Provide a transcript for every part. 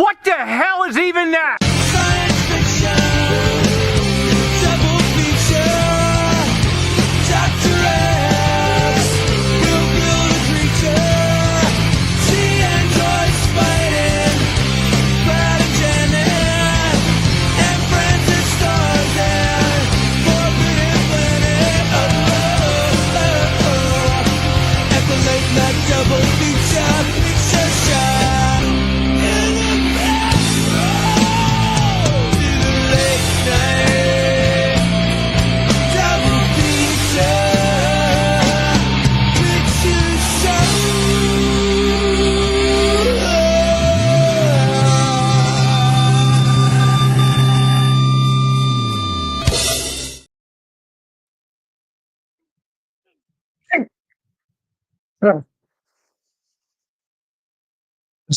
What the hell is even that? Science fiction, double feature, Dr. X, will build a creature, see androids fighting, Brad and Janet, and Francis stars and Forbidden Planet, at the late night double feature, picture show.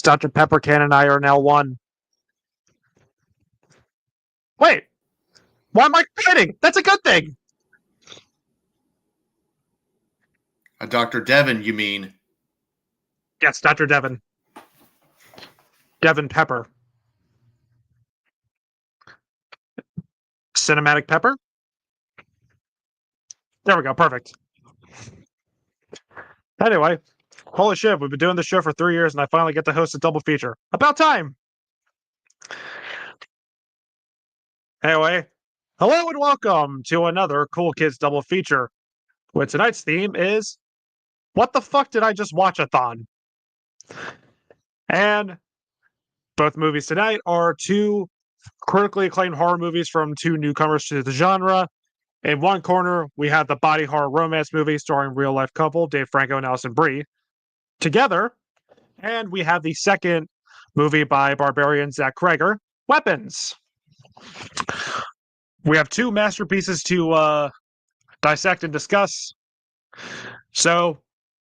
Dr. Peppercan and I are now one. Wait, why am I kidding? That's a good thing. Dr. Devon, you mean? Yes, Dr. Devon. Devon Pepper. Cinematic Pepper? There we go, perfect. Anyway, holy shit, we've been doing this show for 3 years and I finally get to host a double feature. About time! Anyway, hello and welcome to another Cool Kids double feature. With tonight's theme is, what the fuck did I just watch-a-thon? And both movies tonight are two critically acclaimed horror movies from two newcomers to the genre. In one corner, we have the body horror romance movie starring real-life couple Dave Franco and Alison Brie together. And we have the second movie by Barbarian Zach Cregger, Weapons. We have two masterpieces to dissect and discuss. So,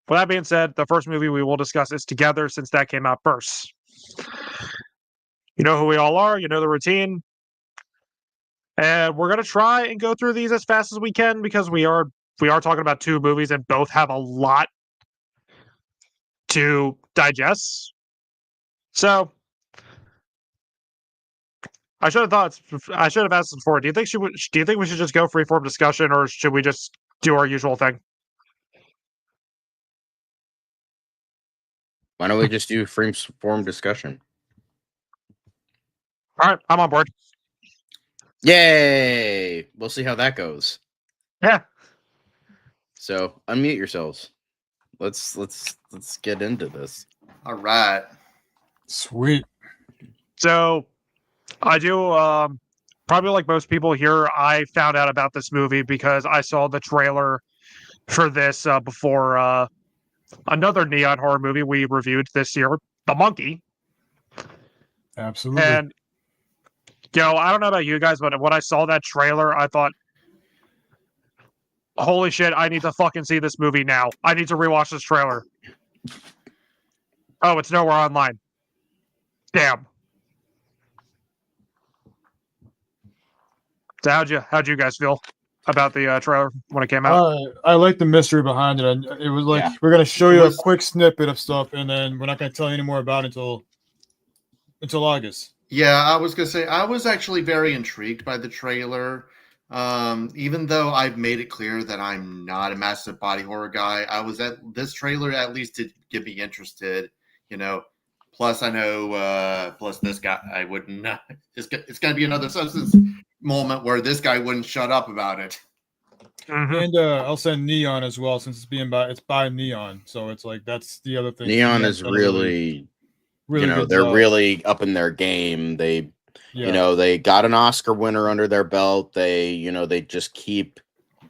with that being said, the first movie we will discuss is Together, since that came out first. You know who we all are, you know the routine. And we're going to try and go through these as fast as we can because we are talking about two movies and both have a lot to digest. So, I should have asked this before. Do you think we should just go freeform discussion, or should we just do our usual thing? Why don't we just do freeform discussion? All right, I'm on board. Yay! We'll see how that goes. Yeah. So unmute yourselves. Let's get into this. All right. Sweet. So, I do, probably like most people here, I found out about this movie because I saw the trailer for this before another neon horror movie we reviewed this year, The Monkey. Absolutely. And, I don't know about you guys, but when I saw that trailer, I thought, holy shit, I need to fucking see this movie now. I need to rewatch this trailer. Oh, it's nowhere online. Damn. So how'd you guys feel about the trailer when it came out? I like the mystery behind it. And it was like, we're going to show you a quick snippet of stuff, and then we're not going to tell you any more about it until August. Yeah, I was going to say, I was actually very intrigued by the trailer. Even though I've made it clear that I'm not a massive body horror guy, I was at this trailer at least to get me interested, Plus, I know, plus this guy, I wouldn't, it's going to be another Substance moment where this guy wouldn't shut up about it. Mm-hmm. And I'll send Neon as well, since it's by Neon. So it's like, that's the other thing. Neon is really good they're job. really up in their game. They, they got an Oscar winner under their belt. They, they just keep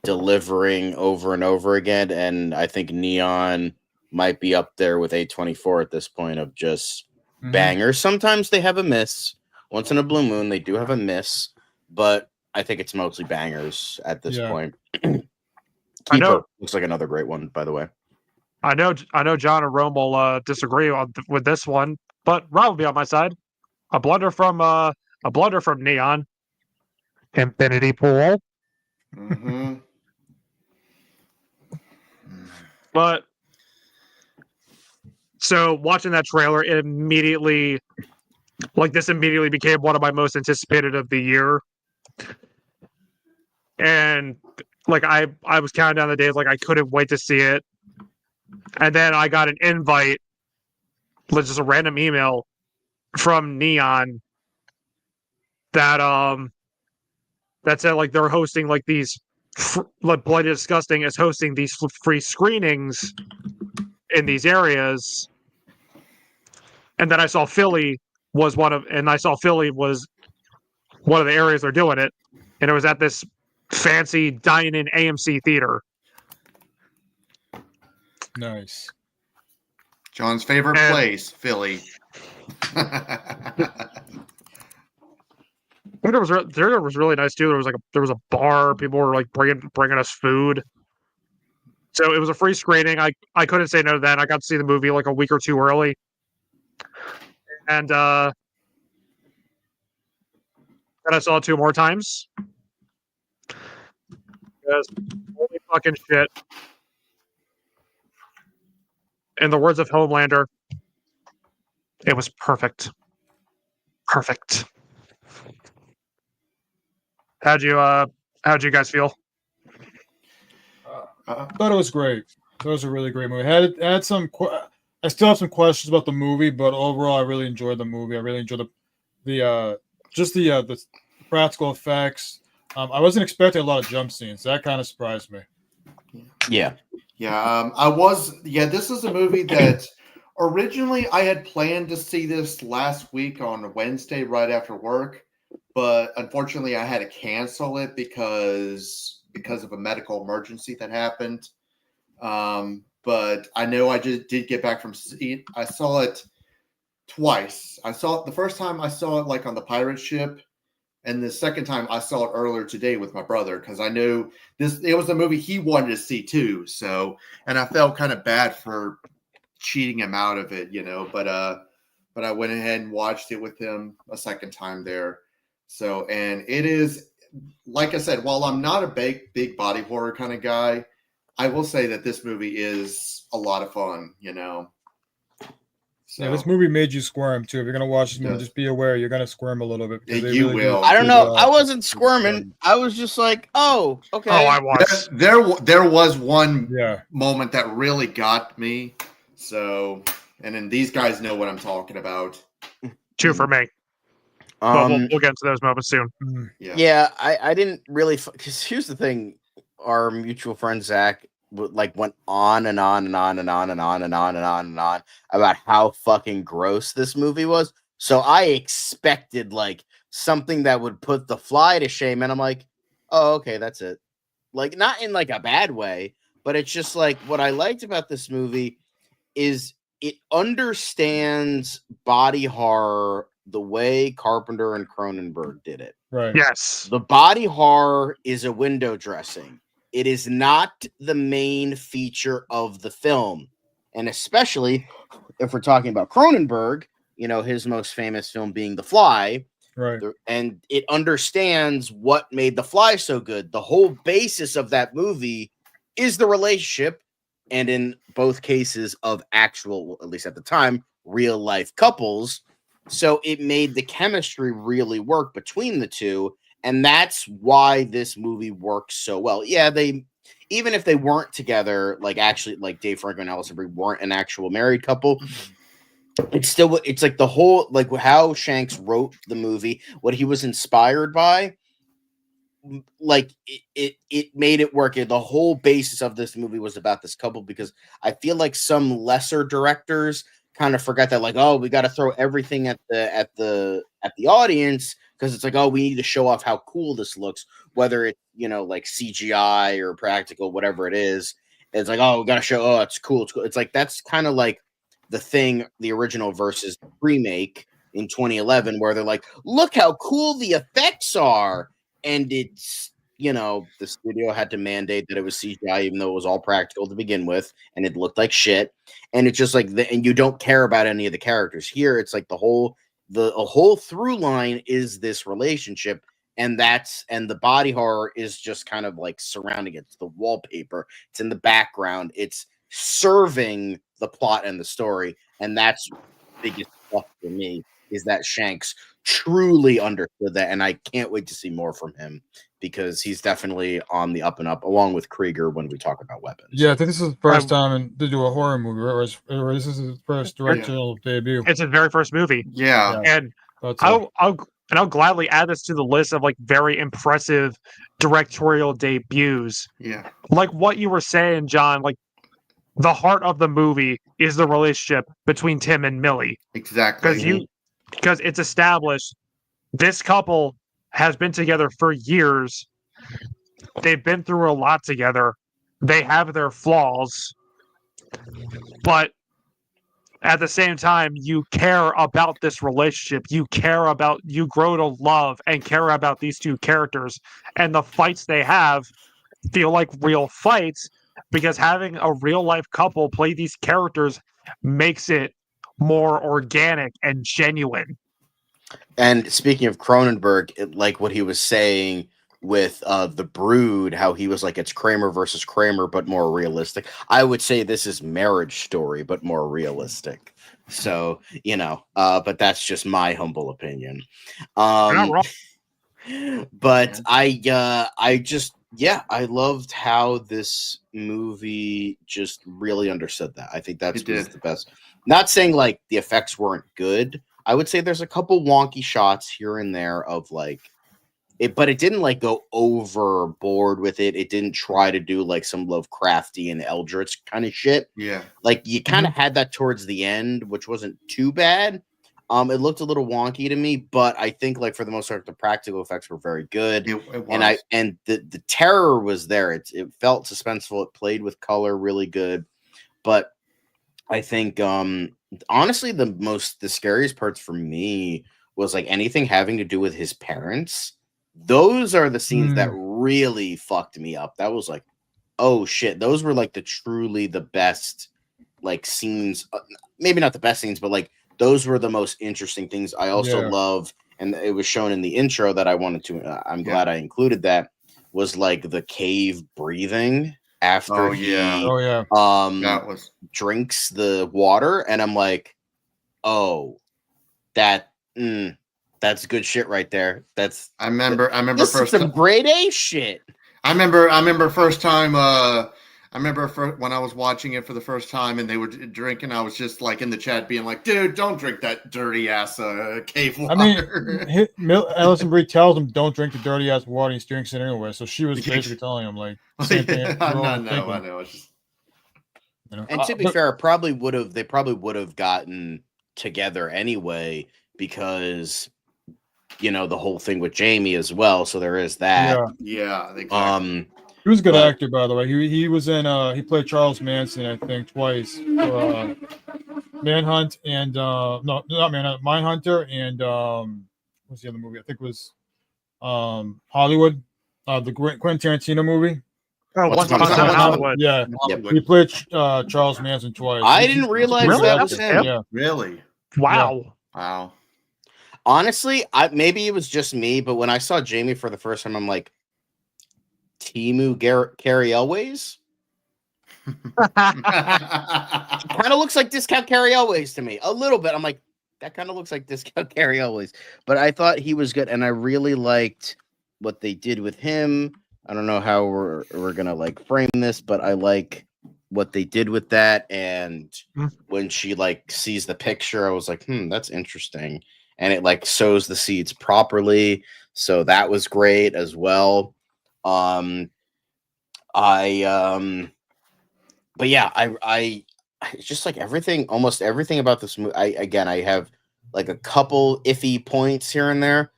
delivering over and over again. And I think Neon might be up there with A24 at this point of just bangers. Sometimes they have a miss. Once in a blue moon, they do have a miss, but I think it's mostly bangers at this point. I know. Looks like another great one, by the way. I know John and Rome will disagree with this one, but Rob will be on my side. A blunder from Neon. Infinity Pool. Mm-hmm. But so watching that trailer, it immediately Like this immediately became one of my most anticipated of the year. And like I was counting down the days, like I couldn't wait to see it. And then I got an invite, just a random email from Neon that that said like they're hosting like these like Bloody Disgusting is hosting these free screenings in these areas. And then I saw Philly was one of the areas they're doing it, and it was at this fancy dine-in AMC theater. Nice. John's favorite place, Philly. There was really nice too. There was a bar. People were like bringing us food. So it was a free screening. I couldn't say no to that. I got to see the movie like a week or two early, and then I saw it 2 more times. Because holy fucking shit. In the words of Homelander, it was perfect. Perfect. How'd you guys feel? I thought it was great. It was a really great movie. I still have some questions about the movie, but overall, I really enjoyed the movie. I really enjoyed the practical effects. I wasn't expecting a lot of jump scenes. That kind of surprised me. Yeah. Yeah, this is a movie that originally I had planned to see this last week on Wednesday right after work, but unfortunately I had to cancel it because of a medical emergency that happened. But I know I just did get back from seeing. I saw it twice. I saw it the first time I saw it like on the pirate ship, and the second time I saw it earlier today with my brother because I knew it was a movie he wanted to see too. So, and I felt kind of bad for cheating him out of it, But I went ahead and watched it with him a second time there. So, and it is, like I said, while I'm not a big body horror kind of guy, I will say that this movie is a lot of fun, So, yeah, this movie made you squirm too. If you're gonna watch this movie, just be aware you're gonna squirm a little bit. You will. I don't know. I wasn't squirming. I was just like, oh, okay. Oh, I was. There was one moment that really got me. So, and then these guys know what I'm talking about. 2 for me. But we'll get into those moments soon. Yeah, I didn't really, because here's the thing: our mutual friend Zach went on and on and on and on and on and on and on and on about how fucking gross this movie was. So I expected like something that would put The Fly to shame, and I'm like, oh, okay, that's it. Like, not in like a bad way, but it's just like what I liked about this movie is it understands body horror the way Carpenter and Cronenberg did it. Right. Yes. The body horror is a window dressing. It is not the main feature of the film. And especially if we're talking about Cronenberg, his most famous film being The Fly. Right. And it understands what made The Fly so good. The whole basis of that movie is the relationship, and in both cases of actual, at least at the time, real life couples. So it made the chemistry really work between the two. And that's why this movie works so well. Yeah, even if they weren't together, like actually, like Dave Franco and Alison Brie weren't an actual married couple, it's like the whole, like how Shanks wrote the movie, what he was inspired by, like it made it work. The whole basis of this movie was about this couple, because I feel like some lesser directors kind of forgot that, like, oh, we got to throw everything at the audience, because it's like, oh, we need to show off how cool this looks, whether it's like CGI or practical, whatever it is. It's like, oh, we got to show, oh, it's cool. It's like that's kind of like the Thing, the original versus the remake in 2011, where they're like, look how cool the effects are, and it's the studio had to mandate that it was CGI, even though it was all practical to begin with, and it looked like shit. And it's just like, and you don't care about any of the characters. Here, it's like a whole through line is this relationship, and the body horror is just kind of like surrounding it. It's the wallpaper. It's in the background. It's serving the plot and the story, and that's the biggest stuff for me. is that Shanks truly understood that, and I can't wait to see more from him because he's definitely on the up and up, along with Krieger when we talk about weapons. Yeah, I think this is the first time to do a horror movie, right? Or this is his first directorial debut. It's his very first movie. Yeah. And I'll gladly add this to the list of like very impressive directorial debuts. Yeah. Like what you were saying, John, like the heart of the movie is the relationship between Tim and Millie. Exactly. Because it's established this couple has been together for years. They've been through a lot together. They have their flaws. But at the same time, you care about this relationship. You grow to love and care about these two characters. And the fights they have feel like real fights because having a real life couple play these characters makes it more organic and genuine. And speaking of Cronenberg, like what he was saying with The Brood, how he was like, it's Kramer versus Kramer, but more realistic. I would say this is Marriage Story, but more realistic. So, but that's just my humble opinion. You're not wrong. But I loved how this movie just really understood that. I think that's the best. Not saying like the effects weren't good. I would say there's a couple wonky shots here and there of like it, but it didn't like go overboard with it. It didn't try to do like some Lovecraftian Eldritch kind of shit. Yeah. Like you kind of had that towards the end, which wasn't too bad. It looked a little wonky to me, but I think like for the most part, the practical effects were very good. It was. And the terror was there. It felt suspenseful. It played with color really good. But I think honestly, the scariest parts for me was like anything having to do with his parents. Those are the scenes that really fucked me up. That was like, oh shit. Those were like truly the best like scenes. Maybe not the best scenes, but like those were the most interesting things. I also love, and it was shown in the intro that I wanted to. I'm glad I included that. Was like the cave breathing after that was drinks the water, and I'm like, oh, that's good shit right there. I remember this first some grade A shit. I remember first time when I was watching it for the first time and they were drinking, I was just like in the chat being like, dude, don't drink that dirty ass cave water. I mean, Alison Brie tells him don't drink the dirty ass water, and he drinks it anyway. So she was basically telling him like same thing. I know. It's just, and to be fair, they probably would have gotten together anyway because the whole thing with Jamie as well. So there is that. Yeah. Exactly. He was a good actor, by the way. He was in he played Charles Manson, I think, twice. Manhunt and not Manhunt, Mindhunter and what's the other movie? I think it was Hollywood, the Quentin Tarantino movie. Oh, Once Upon a Time in Hollywood. Yeah, he played Charles Manson twice. I didn't realize that was him. Yeah. Really? Wow. Wow. Honestly, maybe it was just me, but when I saw Jamie for the first time, I'm like, Timu Carrie Elways? Kind of looks like Discount Carrie Elways to me. A little bit. I'm like, that kind of looks like Discount Carrie Elways. But I thought he was good, and I really liked what they did with him. I don't know how we're gonna like frame this, but I like what they did with that. And when she like sees the picture, I was like, that's interesting. And it like sows the seeds properly. So that was great as well. But yeah, I just like almost everything about this movie. I have like a couple iffy points here and there,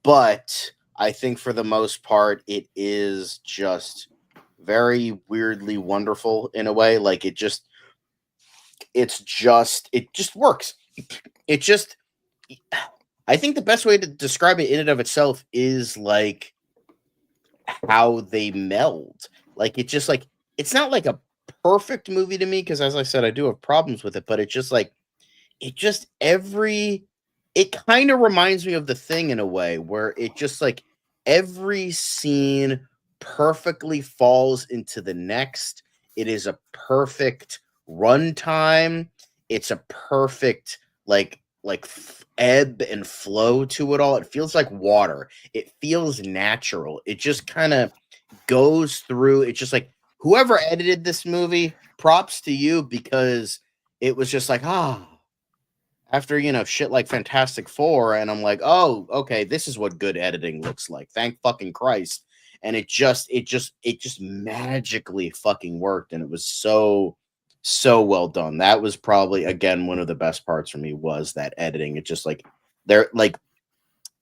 but I think for the most part, it is just very weirdly wonderful in a way. Like it just works. I think the best way to describe it in and of itself is like how they meld. Like it just like it's not like a perfect movie to me because as I said, I do have problems with it, but it kind of reminds me of The Thing in a way where it just like every scene perfectly falls into the next. It is a perfect runtime. It's a perfect like like ebb and flow to it all. It feels like water. It feels natural. It just kind of goes through. It's just like whoever edited this movie, props to you, because it was just like, after, shit like Fantastic Four, and I'm like, oh, okay, this is what good editing looks like. Thank fucking Christ. And it just magically fucking worked, and it was so well done. That was probably, again, one of the best parts for me, was that editing. It just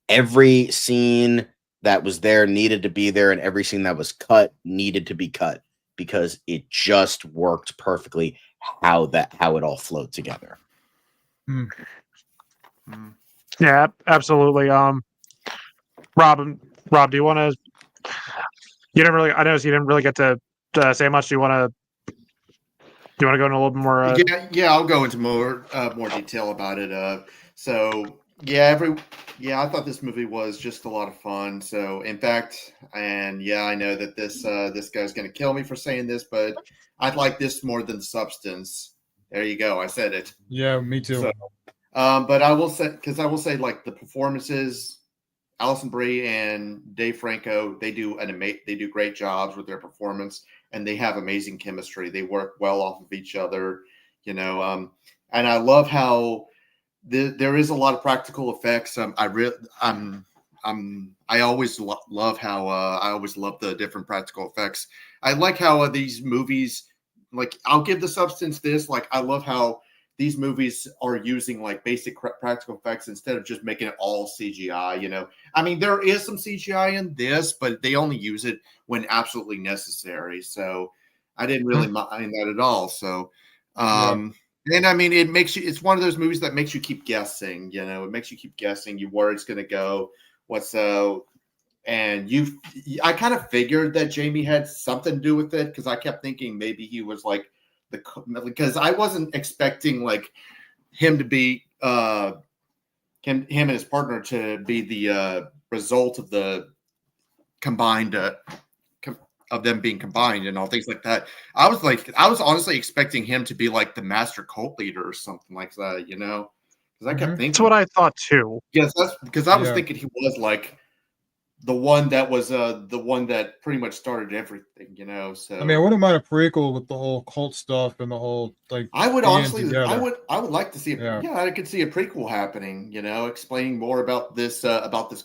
every scene that was there needed to be there, and every scene that was cut needed to be cut, because it just worked perfectly how it all flowed together. Yeah, absolutely. Rob, do you want to? I noticed you didn't really get to say much. Do you want to go into a little bit more? Yeah, I'll go into more detail about it. I thought this movie was just a lot of fun. So, in fact, I know that this guy's going to kill me for saying this, but I'd like this more than Substance. There you go. I said it. Yeah, me too. So, but I will say, like, the performances, Alison Brie and Dave Franco, they do great jobs with their performance, and they have amazing chemistry. They work well off of each other, and I love how there is a lot of practical effects. I always love how I always love the different practical effects. I like how these movies, like, I'll give The Substance this. Like, I love how these movies are using like basic practical effects instead of just making it all CGI. I mean, there is some CGI in this, but they only use it when absolutely necessary. So I didn't really mind that at all. So, and I mean, it's one of those movies that makes you keep guessing. It makes you keep guessing where it's going to go. I kind of figured that Jamie had something to do with it, because I kept thinking maybe he was like because I wasn't expecting like him to be him and his partner to be the result of the combined of them being combined and all things like that. I was honestly expecting him to be like the master cult leader or something like that, because I kept thinking That's what I thought too. Yes, that's because I was thinking he was like the one that pretty much started everything, So I mean, I wouldn't mind a prequel with the whole cult stuff and the whole like. I would honestly, together. I would like to see I could see a prequel happening, explaining more about this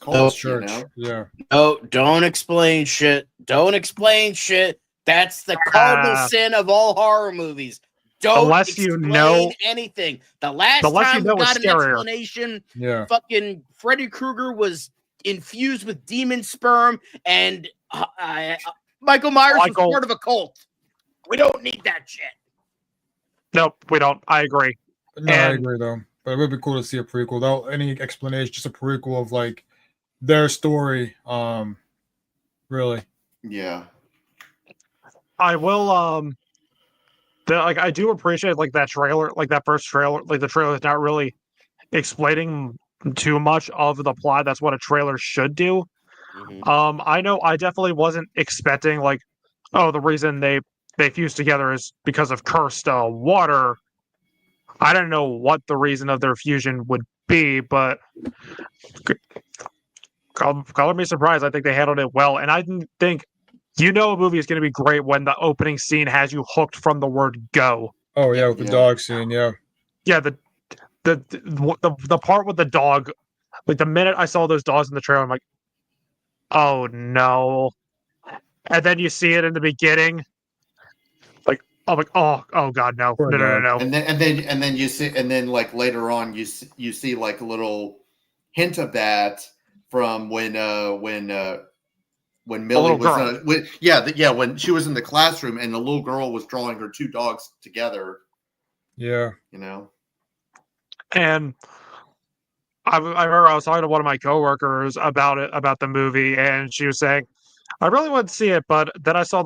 cult, church. Yeah. No, don't explain shit. Don't explain shit. That's the cardinal sin of all horror movies. Don't explain anything. The last time we got an explanation, fucking Freddy Krueger was infused with demon sperm, and Michael Myers was part of a cult. We don't need that shit. Nope, we don't. I agree. No, I agree though. But it would be cool to see a prequel without any explanation, just a prequel of like their story. Really. Yeah. I will. I do appreciate like that trailer, like that first trailer, like the trailer is not really explaining too much of the plot. That's what a trailer should do. Mm-hmm. I know I definitely wasn't expecting like, the reason they fused together is because of cursed water. I don't know what the reason of their fusion would be, but color me surprised. I think they handled it well, and I think a movie is going to be great when the opening scene has you hooked from the word go. Oh yeah, with the dog scene, yeah. The part with the dog, like the minute I saw those dogs in the trailer, I'm like, oh no. And then you see it in the beginning, like I'm like, oh god, no. And then you see, and then like later on you see like a little hint of that from when Millie was when she was in the classroom and the little girl was drawing her two dogs together. Yeah. And I remember I was talking to one of my coworkers about the movie, and she was saying, I really want to see it, but then I saw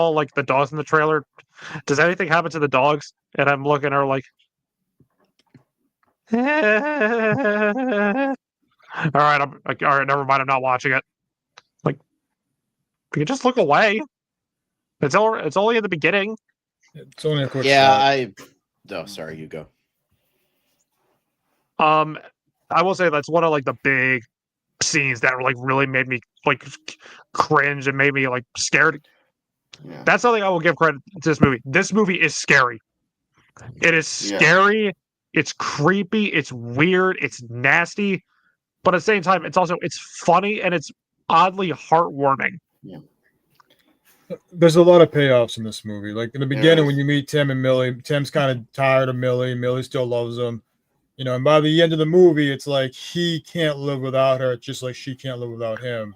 like the dogs in the trailer. Does anything happen to the dogs? And I'm looking at her like, all right, all right, never mind. I'm not watching it. Like, you can just look away. It's only at the beginning. It's only a quick shot. Oh, sorry, you go. I will say that's one of like the big scenes that like really made me like cringe and made me like scared. Yeah. That's something I will give credit to this movie. This movie is scary. It is scary. It's creepy. It's weird. It's nasty. But at the same time, it's funny and it's oddly heartwarming. Yeah. There's a lot of payoffs in this movie. Like in the beginning, is. when you meet Tim and Millie, Tim's kind of tired of Millie. Millie still loves him. You know, and by the end of the movie, it's like he can't live without her, just like she can't live without him.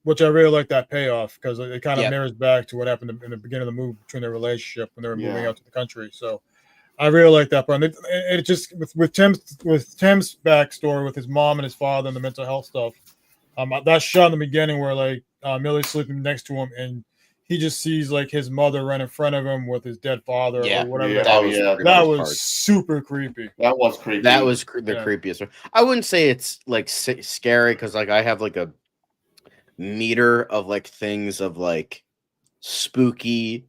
Which I really like that payoff because it kind of mirrors back to what happened in the beginning of the movie between their relationship when they were moving out to the country. So I really like that part. And it just with Tim's backstory with his mom and his father and the mental health stuff. That shot in the beginning where like Millie's sleeping next to him and he just sees like his mother run in front of him with his dead father or whatever. That was super creepy. That was creepy. That was the creepiest one. I wouldn't say it's like scary because like I have like a meter of like things of like spooky,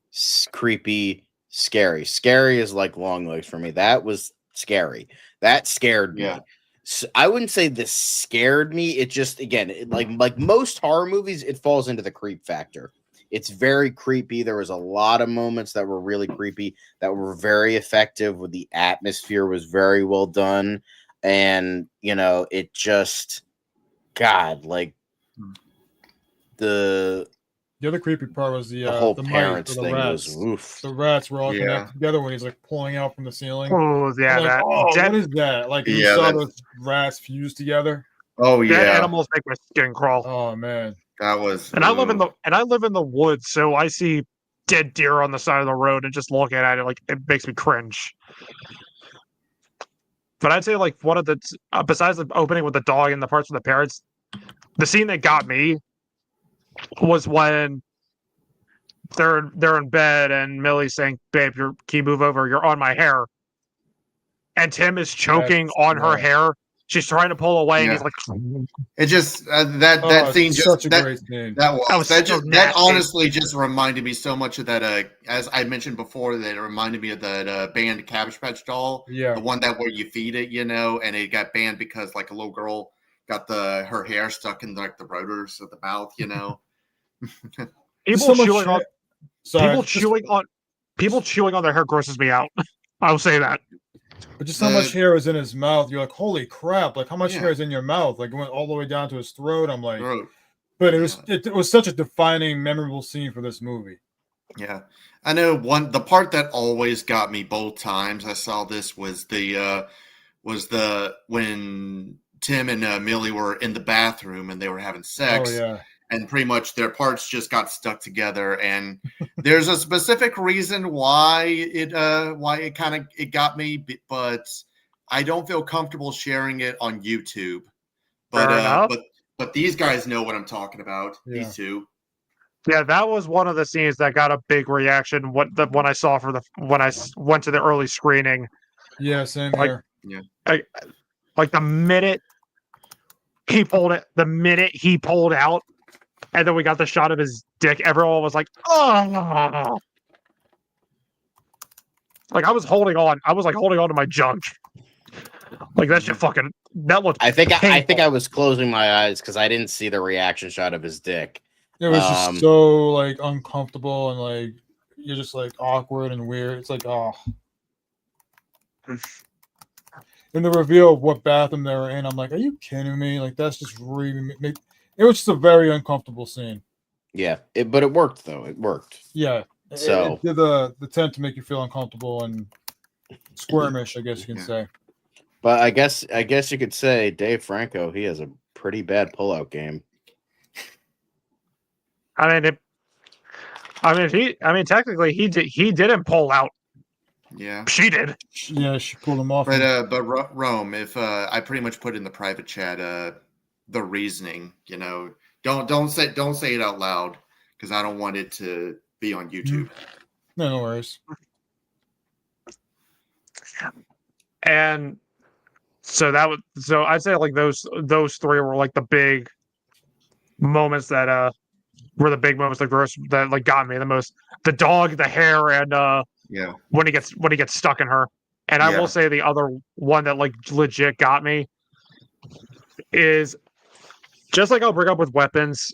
creepy, scary. Scary is like long legs for me. That was scary. That scared me. So I wouldn't say this scared me. It just like most horror movies, it falls into the creep factor. It's very creepy. There was a lot of moments that were really creepy that were very effective. With the atmosphere was very well done, and you know it just like the other creepy part was the whole the parents thing rats. was oof. The rats were all connected together when he's like pulling out from the ceiling. Oh yeah, like, what is that? Like you saw those rats fused together. Oh yeah, dead animals make my skin crawl. Oh man, that was. And I live in the woods, so I see dead deer on the side of the road, and just looking at it, like it makes me cringe. But I'd say like one of the besides the opening with the dog and the parts with the parents, the scene that got me was when they're in bed and Millie's saying, "Babe, can you move over? You're on my hair." And Tim is choking on her hair. She's trying to pull away, and he's like, "It just that scene just such a great scene. That honestly just reminded me so much of that. As I mentioned before, that it reminded me of that banned Cabbage Patch doll. Yeah, the one that where you feed it, you know, and it got banned because like a little girl got her hair stuck in like the rotors of the mouth, you know. People chewing on their hair grosses me out. I will say that. But just how much hair is in his mouth, you're like, holy crap! Like how much hair is in your mouth? Like it went all the way down to his throat. I'm like, but it was such a defining, memorable scene for this movie. Yeah, I know the part that always got me both times I saw this was when Tim and Millie were in the bathroom and they were having sex. Oh yeah. And pretty much their parts just got stuck together, and there's a specific reason why it got me, but I don't feel comfortable sharing it on YouTube. But these guys know what I'm talking about. Yeah. These two. Yeah, that was one of the scenes that got a big reaction. When I saw when I went to the early screening. Yeah, same here. Yeah. Like the minute he pulled out. And then we got the shot of his dick. Everyone was like, "Oh!" Like I was holding on. I was like holding on to my junk. Like that shit fucking. That looked. I think I was closing my eyes because I didn't see the reaction shot of his dick. It was just so like uncomfortable and like you're just like awkward and weird. It's like In the reveal of what bathroom they were in, I'm like, are you kidding me? Like that's just really. It was just a very uncomfortable scene. Yeah, but it worked though. It worked. Yeah. So it did the attempt to make you feel uncomfortable and squirmish, I guess you can say. But I guess you could say Dave Franco, he has a pretty bad pullout game. Technically he didn't pull out. Yeah, she did. Yeah, she pulled him off. But Rome, if I pretty much put in the private chat the reasoning, you know, don't say it out loud because I don't want it to be on YouTube. No worries. And so I'd say like those three were like the big moments that were the big moments that like got me the most. The dog, the hair, and when he gets stuck in her. And I will say the other one that like legit got me is just like I'll bring up with weapons.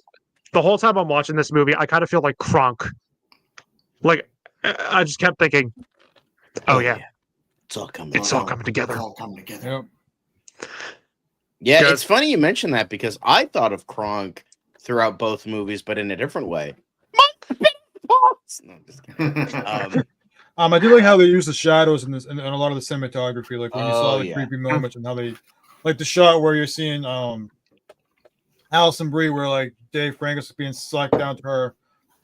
The whole time I'm watching this movie, I kind of feel like Kronk. Like I just kept thinking, "Oh yeah, it's all coming. It's all coming together. It's all coming together." Yep. Yeah, it's funny you mention that because I thought of Kronk throughout both movies, but in a different way. No, just kidding. I do like how they use the shadows in this and a lot of the cinematography, like when you saw the creepy moments and how they, like the shot where you're seeing Allison Brie, where like Dave Francis is being sucked down to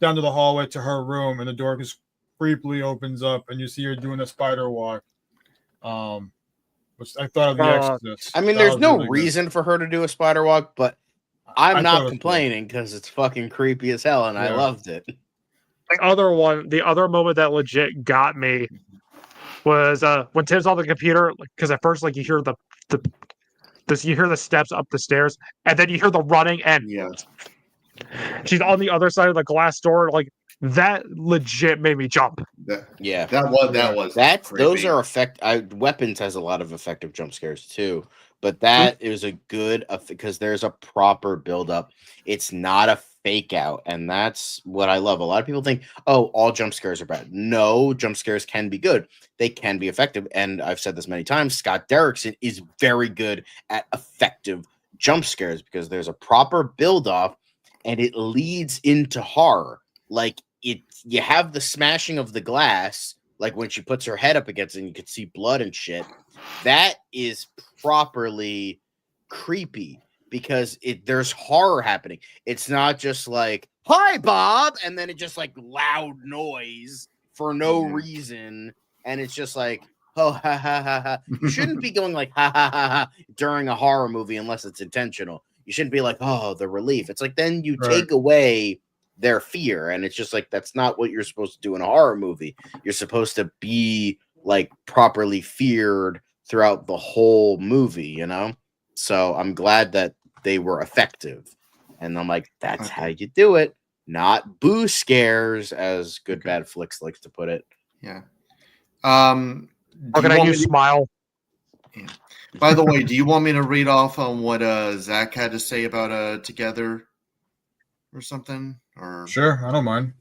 the hallway to her room, and the door just creepily opens up, and you see her doing a spider walk. Which I thought of The Exorcist. I mean, there's no reason for her to do a spider walk, but I'm not complaining because it's fucking creepy as hell, and I loved it. The other moment that legit got me was when Tim's on the computer, because at first, like you hear you hear the steps up the stairs, and then you hear the running, and she's on the other side of the glass door. Like that legit made me jump. That was those are Weapons has a lot of effective jump scares too, but that is a good because there's a proper build up. It's not a fake out, and that's what I love. A lot of people think, oh, all jump scares are bad. No, jump scares can be good. They can be effective, and I've said this many times. Scott Derrickson is very good at effective jump scares because there's a proper build off, and it leads into horror. Like you have the smashing of the glass, like when she puts her head up against it and you can see blood and shit. That is properly creepy because there's horror happening. It's not just like, hi, Bob, and then it just like loud noise for no reason. And it's just like, oh, ha, ha, ha, ha. You shouldn't be going like, ha, ha, ha, ha, during a horror movie unless it's intentional. You shouldn't be like, oh, the relief. It's like, then you take away their fear. And it's just like, that's not what you're supposed to do in a horror movie. You're supposed to be like properly feared throughout the whole movie, you know? So I'm glad that they were effective. And I'm like, that's how you do it. Not boo scares, as Good Bad Flicks likes to put it. Yeah. Smile? Yeah. By the way, do you want me to read off on what Zach had to say about Together or something? Or sure, I don't mind.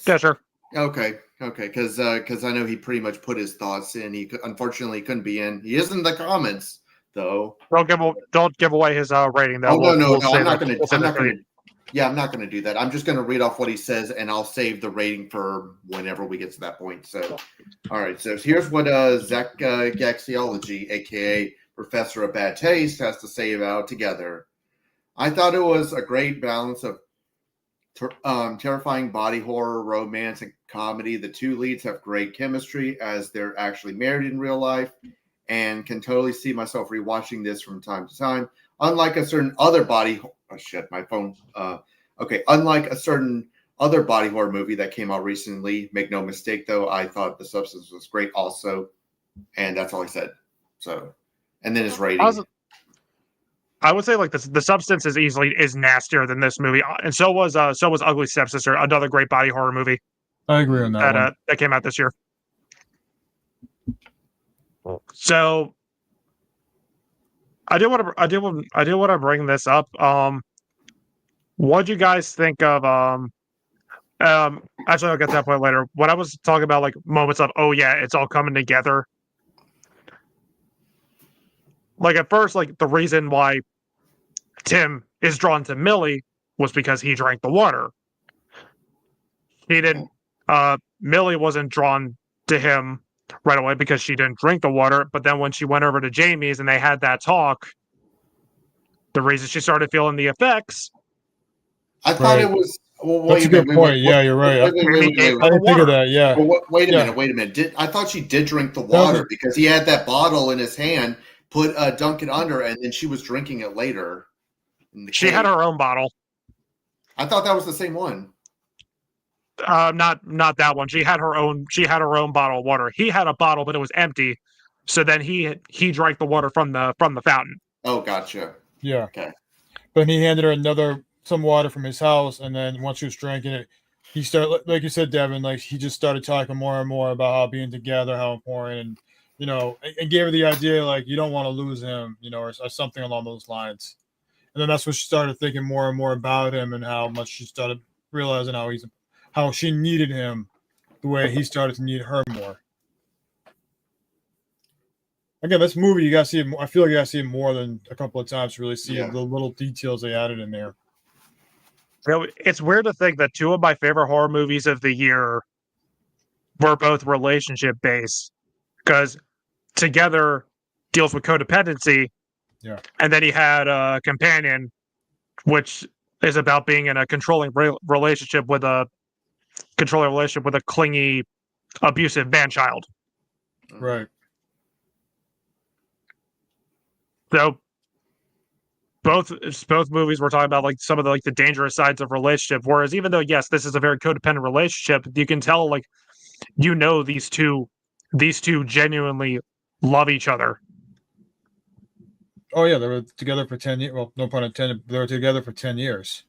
Yeah, sure. Okay, because I know he pretty much put his thoughts in. Unfortunately couldn't be in. He is in the comments though. Don't give away his rating though. No, I'm not going to. Yeah, I'm not going to do that. I'm just going to read off what he says, and I'll save the rating for whenever we get to that point. So, all right. So here's what Zach Gaxiology, a.k.a. Professor of Bad Taste, has to say about Together. I thought it was a great balance of terrifying body horror, romance, and comedy. The two leads have great chemistry as they're actually married in real life, and can totally see myself rewatching this from time to time. Unlike a certain other Unlike a certain other body horror movie that came out recently, make no mistake, though, I thought The Substance was great also. And that's all he said. So, and then his rating. I would say like the Substance is nastier than this movie, and so was Ugly Stepsister, another great body horror movie. I agree on that one. That came out this year. So I do want to bring this up. What do you guys think of actually I'll get to that point later. When I was talking about like moments of, oh yeah, it's all coming together. Like at first, like the reason why Tim is drawn to Millie was because he drank the water. He didn't Millie wasn't drawn to him right away because she didn't drink the water, but then when she went over to Jamie's and they had that talk, the reason she started feeling the effects. I thought it was. Well, that's a good point. Yeah, you're right. I didn't think of that. Yeah. Well, wait a minute. I thought she did drink the water because he had that bottle in his hand, put dunk it under, and then she was drinking it later. She had her own bottle. I thought that was the same one. Not that one. She had her own bottle of water. He had a bottle, but it was empty. So then he drank the water from the fountain. Oh, gotcha. Yeah. Okay. But he handed her some water from his house, and then once she was drinking it, he started, like you said, Devin, like he just started talking more and more about how being together, how important, and and gave her the idea like you don't want to lose him, or something along those lines. And then that's when she started thinking more and more about him and how much she started realizing how she needed him the way he started to need her more. Again, this movie you gotta see it. I feel like you gotta see it more than a couple of times to really see the little details they added in there. So it's weird to think that two of my favorite horror movies of the year were both relationship based, because Together deals with codependency, and then he had a Companion, which is about being in a controlling relationship with a clingy, abusive man-child. Right. So both movies were talking about like some of the the dangerous sides of relationship. Whereas even though yes, this is a very codependent relationship, you can tell these two genuinely love each other. Oh yeah, they were together for 10 years. Well, no pun intended. They were together for 10 years.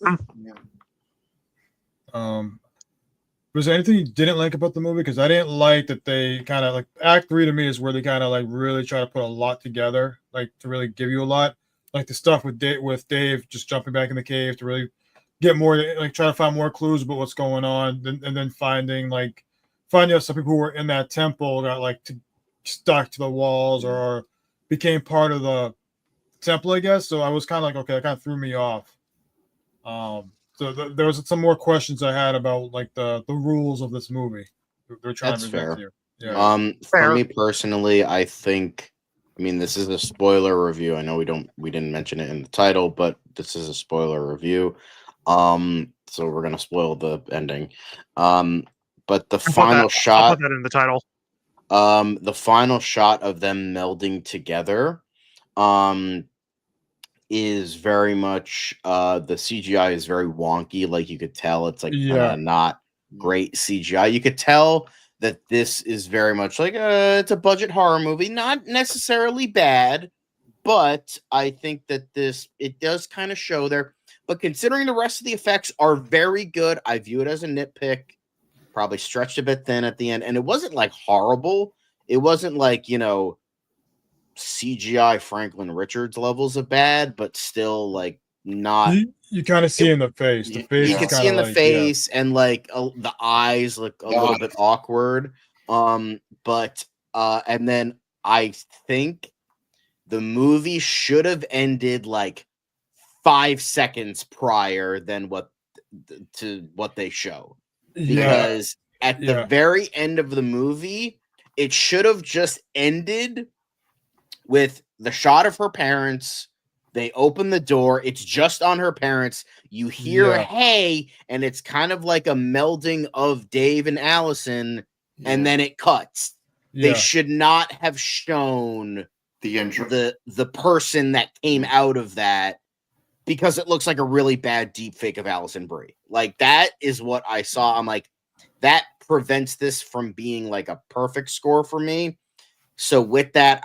Was there anything you didn't like about the movie? Because I didn't like that they kind of Act 3 to me is where they kind of really try to put a lot together, to really give you a lot. Like the stuff with Dave just jumping back in the cave to really get more, try to find more clues about what's going on, and then finding out some people who were in that temple got stuck to the walls or became part of the temple, I guess. So I was kind of okay, that kind of threw me off. So there was some more questions I had about the rules of this movie. They're trying That's to fair. here. Yeah. For me personally, I think, this is a spoiler review. I know we didn't mention it in the title, but this is a spoiler review. So we're gonna spoil the ending. But the final shot. I'll put that in the title. The final shot of them melding together, is very much the CGI is very wonky. You could tell it's not great CGI. You could tell that this is very much it's a budget horror movie, not necessarily bad, but I think that it does kind of show there. But considering the rest of the effects are very good, I view it as a nitpick. Probably stretched a bit thin at the end, and it wasn't horrible. It wasn't CGI Franklin Richards levels of bad, but still not. You kind of see in the face. The face you can see in the face and the eyes look a little bit awkward. But and then I think the movie should have ended 5 seconds prior than what they show. Because at the very end of the movie, it should have just ended with the shot of her parents. They open the door. It's just on her parents. You hear, hey, and it's kind of like a melding of Dave and Allison, and then it cuts. They should not have shown the person that came out of that, because it looks like a really bad deep fake of Allison Brie. That is what I saw. I'm that prevents this from being a perfect score for me. So with that,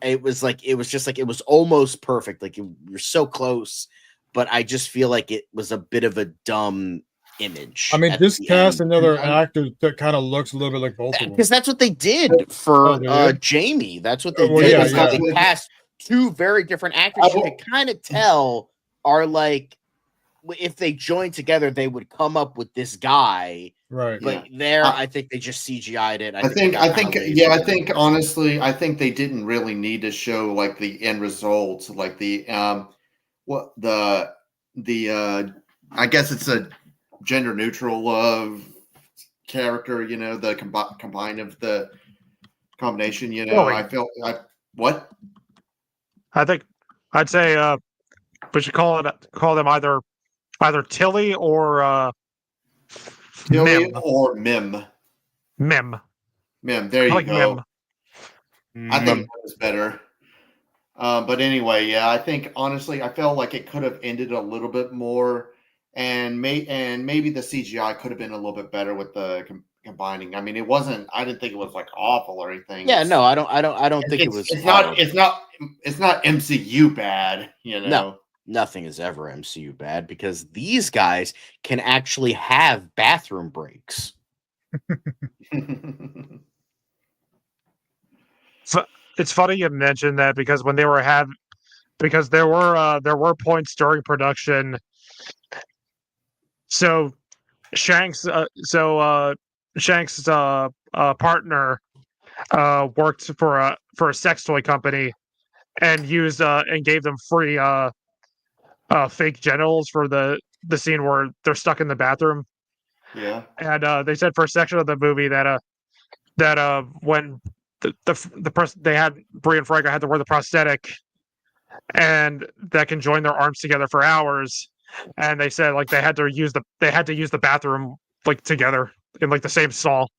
it was almost perfect. You're so close, but I just feel it was a bit of a dumb image. This cast another actor that kind of looks a little bit like both of them. Because that's what they did for Jamie. That's what they did. They cast two very different actors. You could kind of tell are if they joined together, they would come up with this guy. Right. But I think they just CGI'd it. I think honestly, I think they didn't really need to show the end results, I guess it's a gender neutral character, the combine of the combination, what? I think I'd say we should call them either Tilly or Tilly or Mim. Mim. There you go. Mim. I think that was better. But anyway, I think honestly, I felt it could have ended a little bit more, and maybe the CGI could have been a little bit better with the combining. It wasn't. I didn't think it was awful or anything. Yeah, I don't think it was. It's not MCU bad. No. nothing is ever MCU bad because these guys can actually have bathroom breaks. So it's funny you mentioned that because when they were because there were points during production. So Shank's partner worked for a sex toy company and used and gave them free fake genitals for the scene where they're stuck in the bathroom. Yeah. And they said for a section of the movie that when the person they had Brie and Frege had to wear the prosthetic and that can join their arms together for hours, and they said like they had to use the bathroom like together in like the same stall.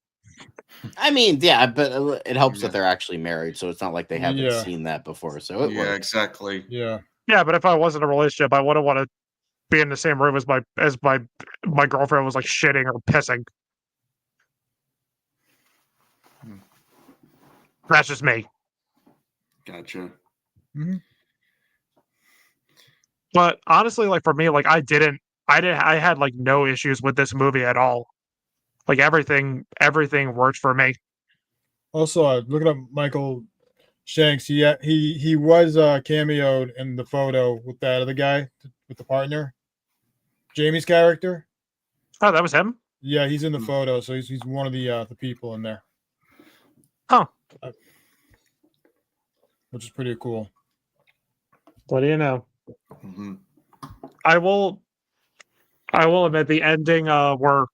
I mean, yeah, but it helps Yeah. that they're actually married, so it's not like they haven't seen that before. So it works. Exactly. Yeah. Yeah, but if I wasn't in a relationship, I wouldn't want to be in the same room as my girlfriend was like shitting or pissing. That's just me. Gotcha. Mm-hmm. But honestly, like for me, like I had like no issues with this movie at all. Like everything worked for me. Also, looking up Michael Shanks, he was cameoed in the photo with that other guy, with the partner, Jamie's character. Oh, that was him? Yeah, he's in the photo, so he's one of the people in there. Oh, which is pretty cool. What do you know? Mm-hmm. I will admit the ending where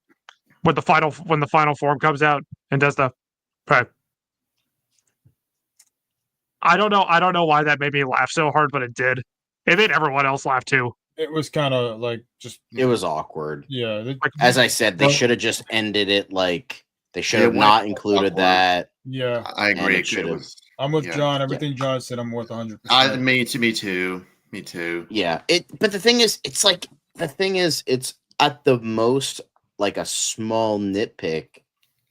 when the final form comes out and does the okay. I don't know why that made me laugh so hard, but it did. It made everyone else laugh too. It was kind of like just it was awkward. Yeah. As I said, they should have just ended it like they should have not included that. Yeah. I agree. I'm with John. Everything John said, I'm with 100%. Me too. Me too. Yeah. But the thing is, it's at the most like a small nitpick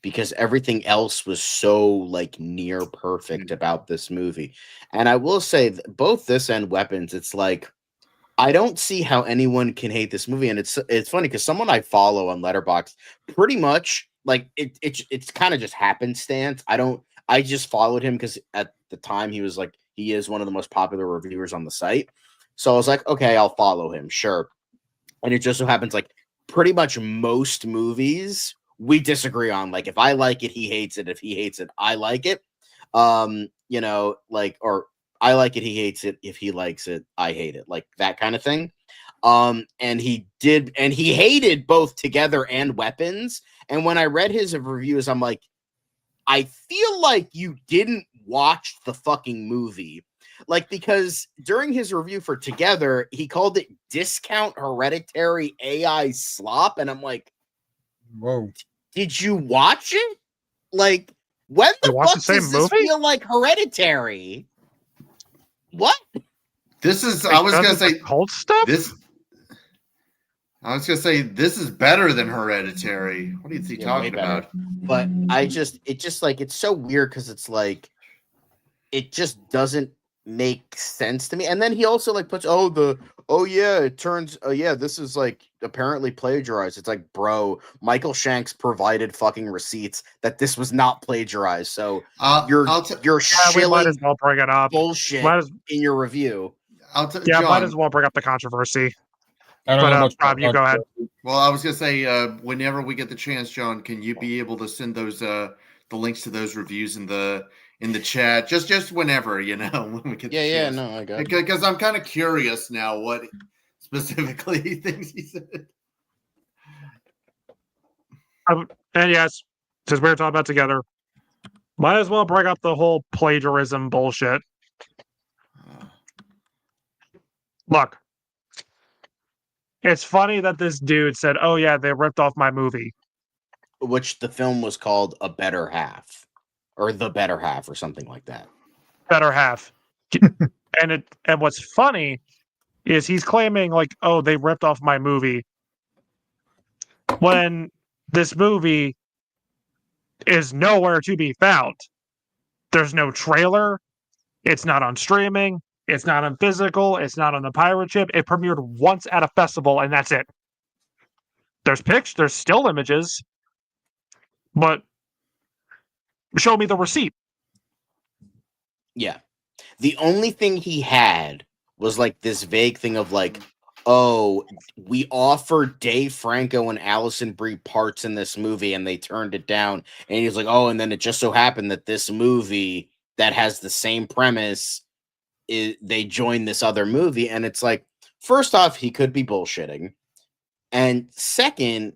because everything else was so like near perfect about this movie. And I will say both this and Weapons, it's like I don't see how anyone can hate this movie. And it's funny because someone I follow on Letterboxd pretty much like it's kind of just happenstance. I just followed him because at the time he is one of the most popular reviewers on the site. So I was like, okay, I'll follow him. Sure. And it just so happens like pretty much most movies we disagree on. Like if I like it, he hates it. If he hates it, I like it. Or I like it, he hates it. If he likes it, I hate it. Like that kind of thing. And he hated both Together and Weapons. And when I read his reviews, I'm like, I feel like you didn't watch the fucking movie. Like, because during his review for Together, he called it discount hereditary AI slop. And I'm like, whoa, did you watch it? Like, when the fuck does this feel like Hereditary? What? This is, I was going to say, cold stuff? I was going to say, this is better than Hereditary. What is he talking about? But it's so weird because it's like, it just doesn't make sense to me. And then he also like puts, this is like apparently plagiarized. It's like, bro, Michael Shanks provided fucking receipts that this was not plagiarized. So you're shilling might as well bring it up. Bullshit in your review. John, might as well bring up the controversy. I don't know much Rob, you go ahead. Well, I was gonna say, whenever we get the chance, John, can you be able to send those the links to those reviews in the chat? Just whenever, when we get the chance. No, I got it. Because I'm kind of curious now what specifically he thinks he said. And yes, since we were talking about Together, might as well bring up the whole plagiarism bullshit. Look, it's funny that this dude said, "Oh yeah, they ripped off my movie," which the film was called A Better Half, or The Better Half, or something like that. Better Half, and what's funny is he's claiming like, "Oh, they ripped off my movie," when this movie is nowhere to be found. There's no trailer. It's not on streaming. It's not on physical. It's not on the pirate ship. It premiered once at a festival, and that's it. There's pics. There's still images. But show me the receipt. Yeah. The only thing he had was like this vague thing of like, oh, we offered Dave Franco and Allison Brie parts in this movie and they turned it down. And he's like, oh, and then it just so happened that this movie that has the same premise, they joined this other movie. And it's like, first off, he could be bullshitting. And second,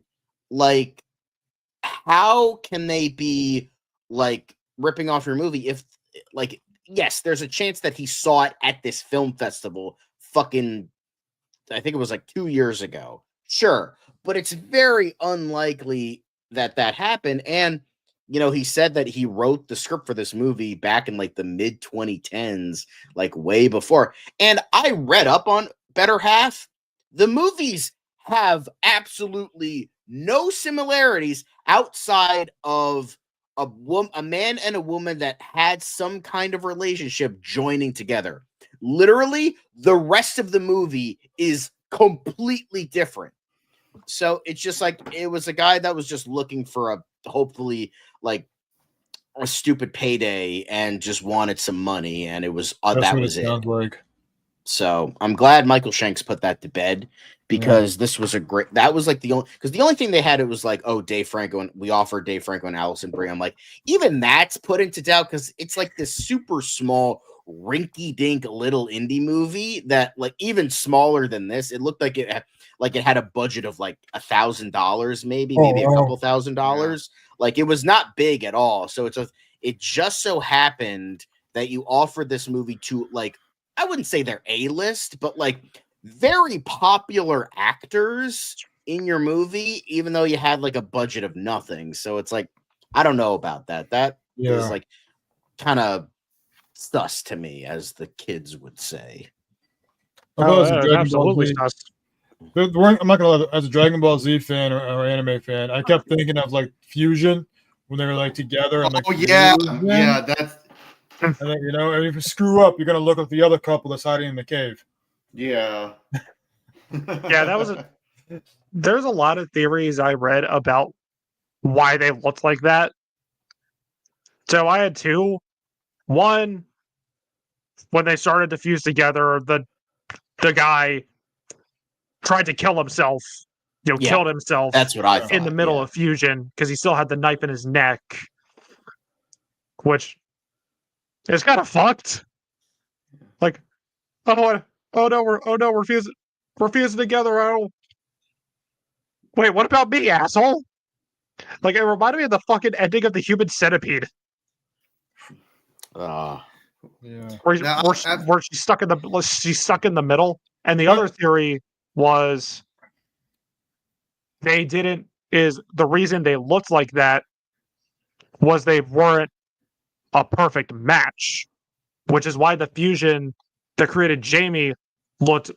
like, how can they be like ripping off your movie if, like, yes, there's a chance that he saw it at this film festival fucking, I think it was like 2 years ago. Sure. But it's very unlikely that that happened. And, you know, he said that he wrote the script for this movie back in like the mid 2010s, like way before. And I read up on Better Half. The movies have absolutely no similarities outside of a man and a woman that had some kind of relationship joining together. Literally, the rest of the movie is completely different. So it's just like, it was a guy that was just looking for a, hopefully, like a stupid payday and just wanted some money. And it was, that was it. Like. So I'm glad Michael Shanks put that to bed, because this was a great, that was like the only, because the only thing they had, it was like, oh, Dave Franco, and we offered Dave Franco and Allison Brie. I'm like, even that's put into doubt, because it's like this super small, rinky-dink little indie movie that, like, even smaller than this, it looked like it had a budget of like $1,000, maybe a couple $1,000. Like, it was not big at all. So it just so happened that you offered this movie to, like, I wouldn't say they're A-list, but like very popular actors in your movie, even though you had like a budget of nothing. So it's like, I don't know about that. That is like kind of sus to me, as the kids would say. Absolutely sus. I'm not gonna lie, as a Dragon Ball Z fan or anime fan, I kept thinking of like Fusion when they were like together. I'm like, that's. And then, you know, if you screw up, you're gonna look at the other couple that's hiding in the cave. Yeah. There's a lot of theories I read about why they looked like that. So I had two. One, when they started to fuse together, the guy tried to kill himself. Killed himself. That's what I thought. In the middle of fusion, because he still had the knife in his neck, which is kind of fucked. Like, oh no, we're fusing together. Oh, wait, what about me, asshole? Like, it reminded me of the fucking ending of the Human Centipede. Where she's stuck in the middle. And the other theory was the reason they looked like that was they weren't a perfect match, which is why the fusion that created Jamie looked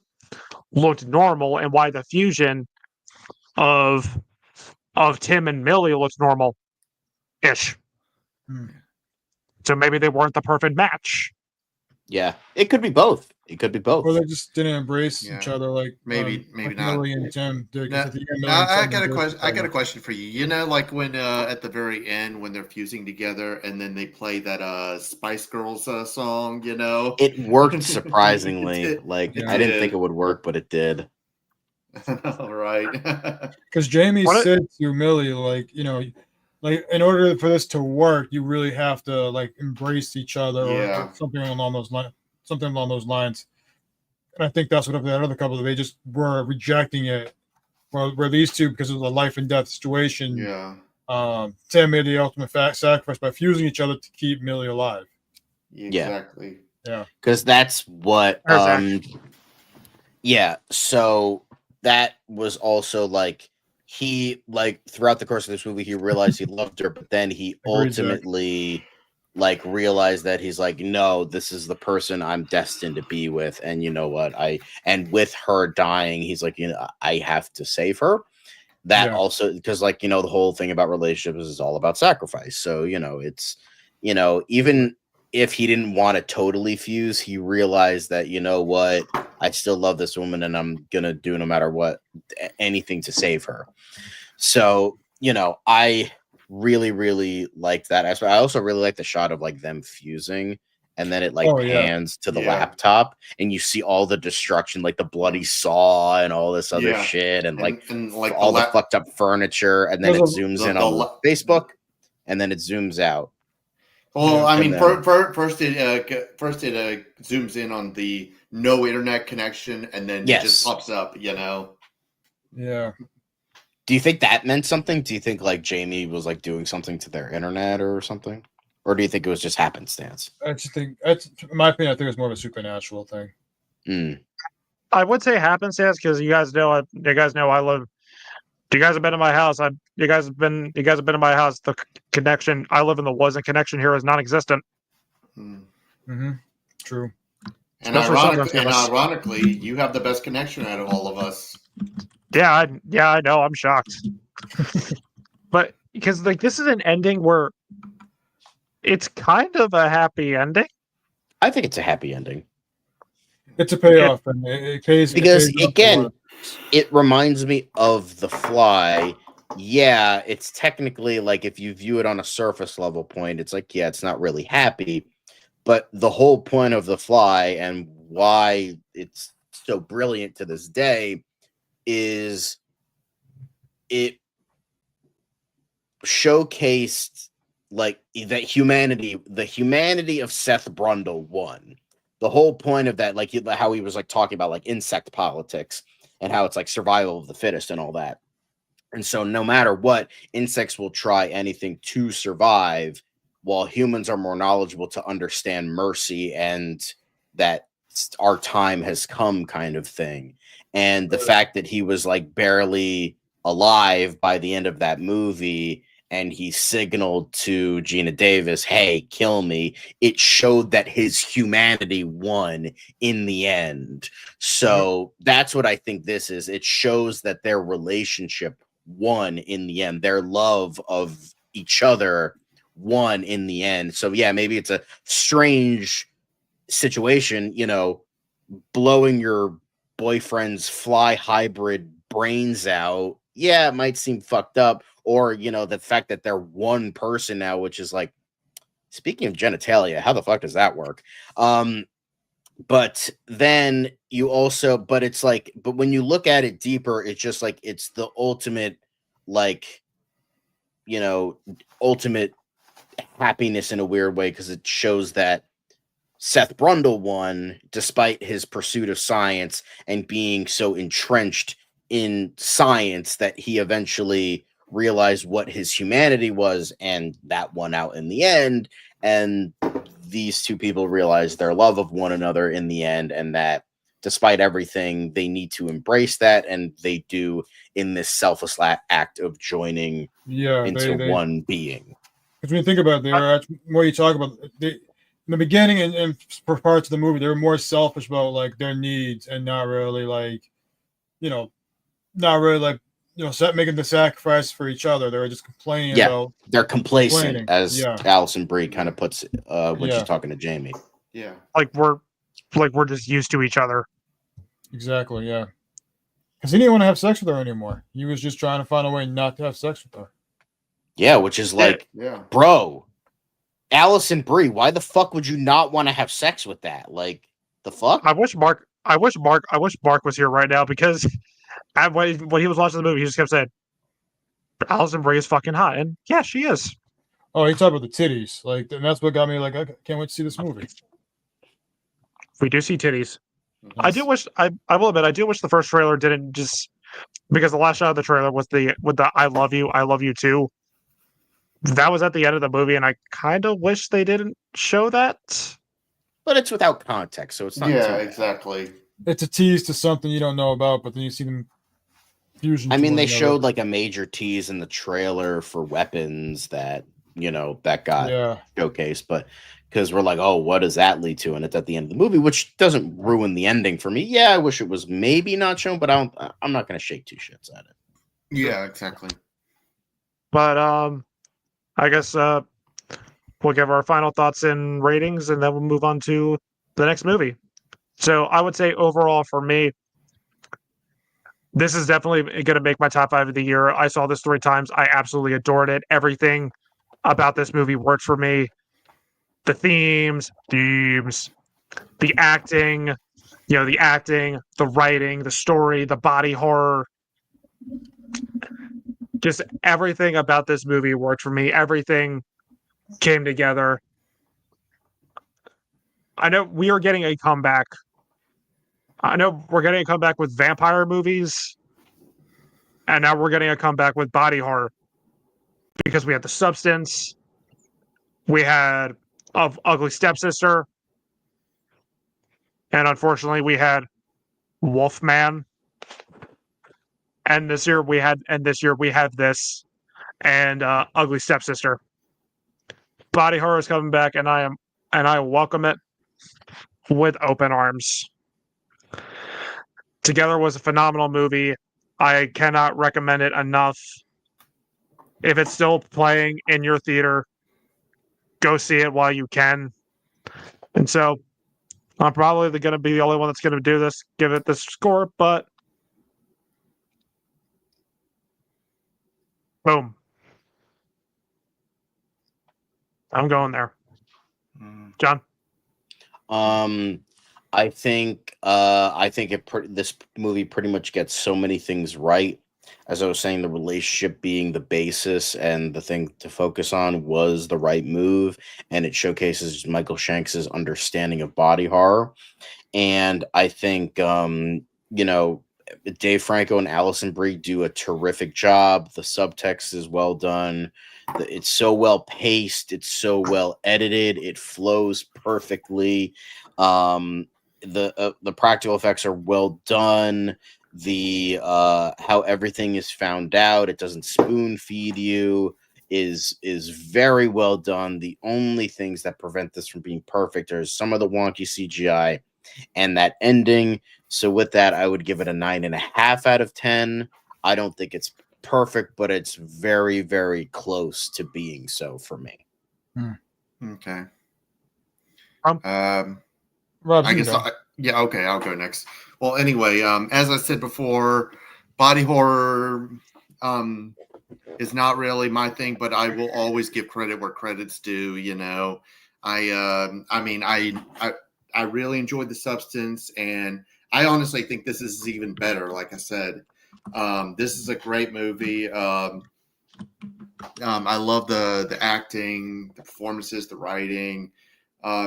normal, and why the fusion of Tim and Millie looks normal-ish. So maybe they weren't the perfect match. Yeah, it could be both. It could be both. Or they just didn't embrace each other, like maybe like not. Millie and Tim did. I got a question. I got a question for you. You know, like when at the very end when they're fusing together and then they play that Spice Girls song. You know, it worked surprisingly. I didn't think it would work, but it did. All right. Because Jamie said to Millie, like, you know, like, in order for this to work, you really have to like embrace each other, or something along those lines. And I think that's what that other couple, they just were rejecting it. Where these two, because it was a life and death situation. Tim made the ultimate sacrifice by fusing each other to keep Millie alive. Exactly. Yeah. Because that's what. So that was also like. He, like, throughout the course of this movie, he realized he loved her, but then he ultimately like realized that he's like, no, this is the person I'm destined to be with. And you know what? And with her dying, he's like, you know, I have to save her. That also, because, like, you know, the whole thing about relationships is all about sacrifice. So, you know, it's, you know, even if he didn't want to totally fuse, he realized that, you know what, I still love this woman and I'm gonna do no matter what, anything to save her. So, you know, I really, really liked that aspect. I also really like the shot of like them fusing, and then it like pans to the laptop, and you see all the destruction, like the bloody saw and all this other shit, and like all the fucked up furniture, and then it zooms in on Facebook, and then it zooms out. Well, I mean, first it zooms in on the no internet connection, and then it just pops up. You know. Yeah. Do you think that meant something? Do you think like Jamie was like doing something to their internet or something? Or do you think it was just happenstance? I just think, in my opinion, I think it's more of a supernatural thing. I would say happenstance because you guys know I live. You guys have been in my house. You guys have been in my house. The connection I live in the woods, and connection here is non-existent. Mm-hmm. True. And ironically, you have the best connection out of all of us. Yeah, I know. I'm shocked. But because like this is an ending where it's kind of a happy ending. I think it's a happy ending. It's a payoff, and it pays because again, it reminds me of The Fly. Yeah, it's technically like if you view it on a surface level point, it's like it's not really happy, but the whole point of The Fly and why it's so brilliant to this day is it showcased like that the humanity of Seth Brundle won. The whole point of that, like how he was like talking about like insect politics and how it's like survival of the fittest and all that. And so no matter what, insects will try anything to survive, while humans are more knowledgeable to understand mercy and that our time has come kind of thing. And the fact that he was like barely alive by the end of that movie and he signaled to Gina Davis, hey, kill me, it showed that his humanity won in the end. So that's what I think this is. It shows that their relationship won in the end. Their love of each other won in the end. So yeah, maybe it's a strange situation, you know, blowing your boyfriend's fly hybrid brains out. Yeah, it might seem fucked up. Or, you know, the fact that they're one person now, which is like, speaking of genitalia, how the fuck does that work? But then you also, but it's like, but when you look at it deeper, it's just like, it's the ultimate, like, you know, ultimate happiness in a weird way, because it shows that Seth Brundle won despite his pursuit of science and being so entrenched in science that he eventually realized what his humanity was, and that won out in the end. And these two people realized their love of one another in the end, and that despite everything, they need to embrace that, and they do in this selfless act of joining into one being. Because when you think about it, they were more you talk about in the beginning and for parts of the movie, they were more selfish about like their needs and not really like, you know, making the sacrifice for each other. They were just complaining about. They're complacent, as Allison Brie kind of puts it when she's talking to Jamie. Yeah, like we're just used to each other. Exactly. Yeah, because he didn't want to have sex with her anymore. He was just trying to find a way not to have sex with her. Yeah, which is like, bro, Allison Brie, why the fuck would you not want to have sex with that? Like, the fuck? I wish Mark was here right now, because when he was watching the movie, he just kept saying, Allison Brie is fucking hot. And yeah, she is. Oh, he talked about the titties. Like, and that's what got me like, I can't wait to see this movie. We do see titties. I will admit, I do wish the first trailer didn't just, because the last shot of the trailer was with the I love you too. That was at the end of the movie, and I kind of wish they didn't show that. But it's without context, so it's not. Yeah, exactly. It's a tease to something you don't know about, but then you see them fusion. I mean, they showed like a major tease in the trailer for weapons that, you know, that got showcased, but because we're like, oh, what does that lead to? And it's at the end of the movie, which doesn't ruin the ending for me. Yeah, I wish it was maybe not shown, but I'm not going to shake two shits at it. Yeah, exactly. But I guess we'll give our final thoughts and ratings, and then we'll move on to the next movie. So I would say overall for me, this is definitely going to make my top 5 of the year. I saw this 3 times. I absolutely adored it. Everything about this movie works for me. The themes, the acting, the writing, the story, the body horror. Just everything about this movie worked for me. Everything came together. I know we are getting a comeback. I know we're getting a comeback with vampire movies, and now we're getting a comeback with body horror because we had The Substance, we had Ugly Stepsister, and unfortunately we had Wolfman. And this year we had this and Ugly Stepsister. Body horror is coming back, and I welcome it with open arms. Together was a phenomenal movie. I cannot recommend it enough. If it's still playing in your theater, go see it while you can. And so I'm probably going to be the only one that's going to do this, give it this score, but boom. I'm going there. John? I think this movie pretty much gets so many things right. As I was saying, the relationship being the basis and the thing to focus on was the right move, and it showcases Michael Shanks's understanding of body horror. And I think Dave Franco and Alison Brie do a terrific job. The subtext is well done. It's so well paced. It's so well edited. It flows perfectly. The practical effects are well done. The how everything is found out, it doesn't spoon feed you, is very well done. The only things that prevent this from being perfect are some of the wonky CGI and that ending. So with that, I would give it a 9.5 out of 10. I don't think it's perfect, but it's very, very close to being so for me. Okay. Rob, I guess okay, I'll go next. Well, anyway, as I said before, body horror is not really my thing, but I will always give credit where credit's due. I really enjoyed The Substance, and I honestly think this is even better. Like I said, this is a great movie. I love the acting, the performances, the writing.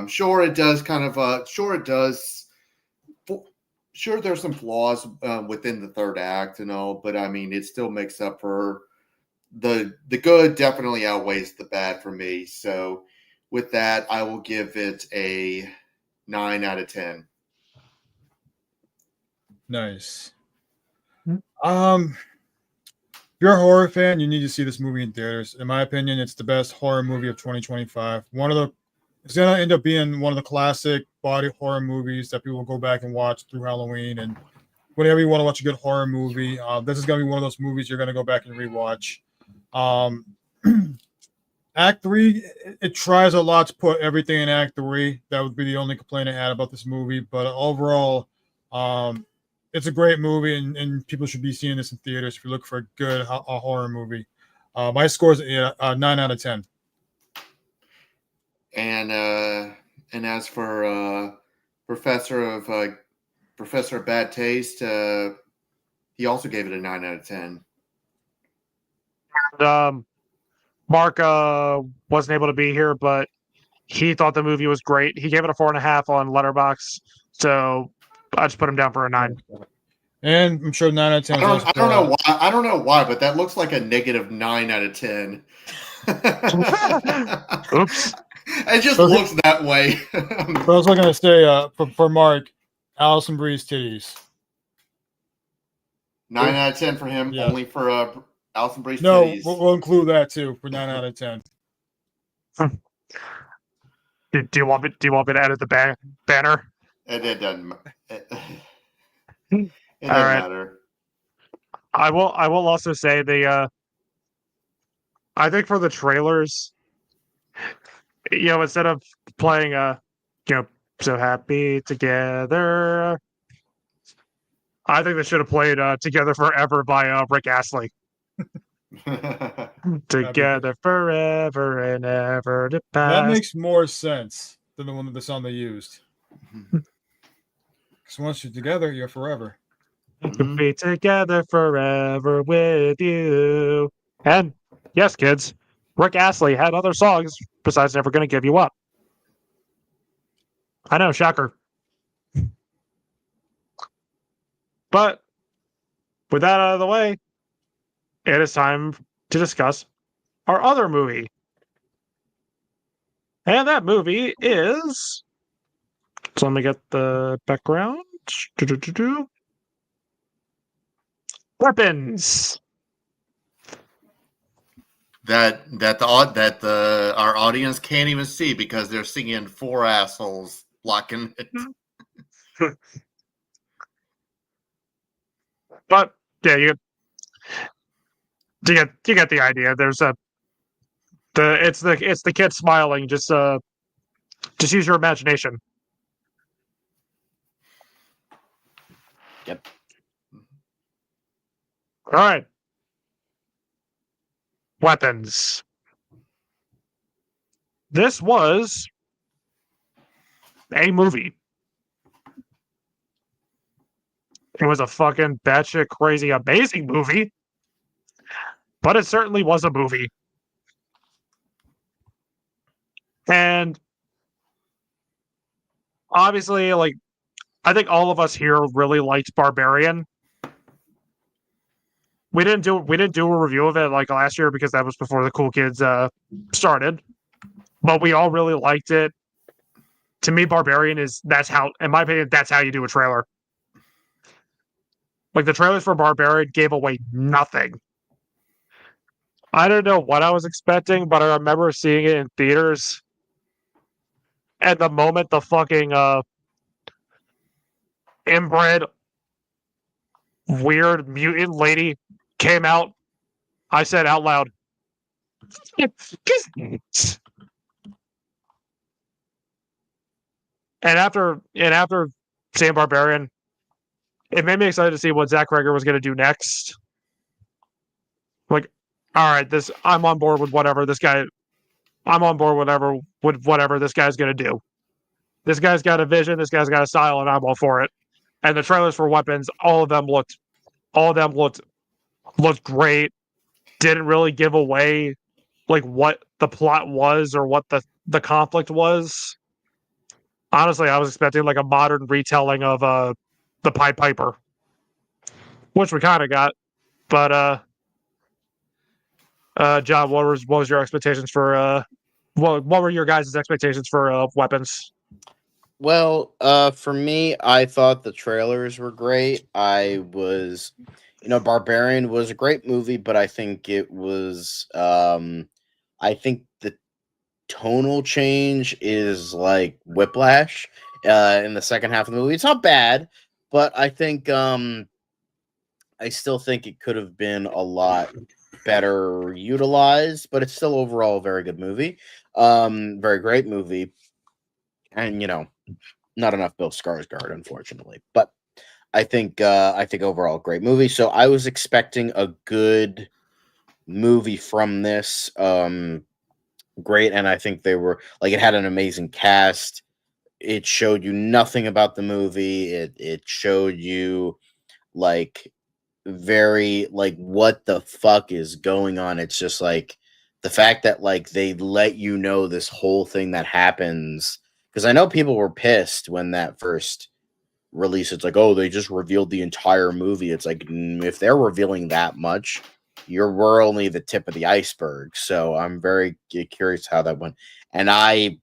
Sure, it does Sure, there's some flaws within the third act and all, but I mean, it still makes up for the good. Definitely outweighs the bad for me. So, with that, I will give it a 9 out of 10. Nice. If you're a horror fan, you need to see this movie in theaters. In my opinion, it's the best horror movie of 2025. It's going to end up being one of the classic body horror movies that people will go back and watch through Halloween. And whenever you want to watch a good horror movie, this is going to be one of those movies you're going to go back and rewatch. Act 3, it tries a lot to put everything in Act 3. That would be the only complaint I had about this movie. But overall, it's a great movie, and people should be seeing this in theaters if you look for a good horror movie. My score is a 9 out of 10. And as for Professor of Bad Taste, he also gave it a 9 out of 10. And Mark wasn't able to be here, but he thought the movie was great. He gave it a 4.5 on Letterboxd, so I just put him down for a 9. And I'm sure 9 out of 10. I don't know why, but that looks like a negative 9 out of 10. Oops. It just looks that way. So I was going to say, for Mark, Alison Brie's titties. 9 out of 10 for him, yeah. Only for Alison Brie's no, titties. We'll include that too for 9 out of 10. Do you want me to edit the banner? It doesn't. It doesn't matter. I will also say I think for the trailers, instead of playing so happy together, I think they should have played Together Forever by Rick Astley. Together forever and ever to pass. That makes more sense than the song they used. Because once you're together, you're forever. To be together forever with you. And yes, kids, Rick Astley had other songs besides Never Gonna Give You Up. I know, shocker. But with that out of the way, it is time to discuss our other movie. And that movie is. So let me get the background. Weapons. That our audience can't even see because they're singing four assholes blocking it. But yeah, you get the idea. There's it's the kid smiling. Just use your imagination. Yep. All right. Weapons. This was a movie. It was a fucking batshit crazy amazing movie, but it certainly was a movie. And obviously, like, I think all of us here really liked Barbarian. We didn't do a review of it like last year because that was before the Cool Kids started. But we all really liked it. To me, Barbarian that's how, in my opinion, that's how you do a trailer. Like, the trailers for Barbarian gave away nothing. I don't know what I was expecting, but I remember seeing it in theaters. And the moment the fucking inbred weird mutant lady came out, I said out loud, and after seeing Barbarian, it made me excited to see what Zach Cregger was going to do next. Like, all right, I'm on board with whatever this guy. I'm on board with whatever this guy's going to do. This guy's got a vision. This guy's got a style, and I'm all for it. And the trailers for Weapons, all of them looked great. Didn't really give away like what the plot was or what the conflict was. Honestly, I was expecting like a modern retelling of the Pied Piper, which we kind of got. But John, what was your expectations for what were your guys' expectations for Weapons? Well, for me, I thought the trailers were great. Barbarian was a great movie, but I think it was, I think the tonal change is like Whiplash, in the second half of the movie. It's not bad, but I think, I still think it could have been a lot better utilized, but it's still overall a very good movie. Very great movie. And, not enough Bill Skarsgård, unfortunately, but I think overall great movie. So I was expecting a good movie from this. Great, and I think they were like, it had an amazing cast. It showed you nothing about the movie. It showed you like very like what the fuck is going on. It's just like the fact that like they let you know this whole thing that happens. Because I know people were pissed when that first release. It's like, oh, they just revealed the entire movie. It's like, if they're revealing that much, we're only the tip of the iceberg. So I'm very curious how that went. And I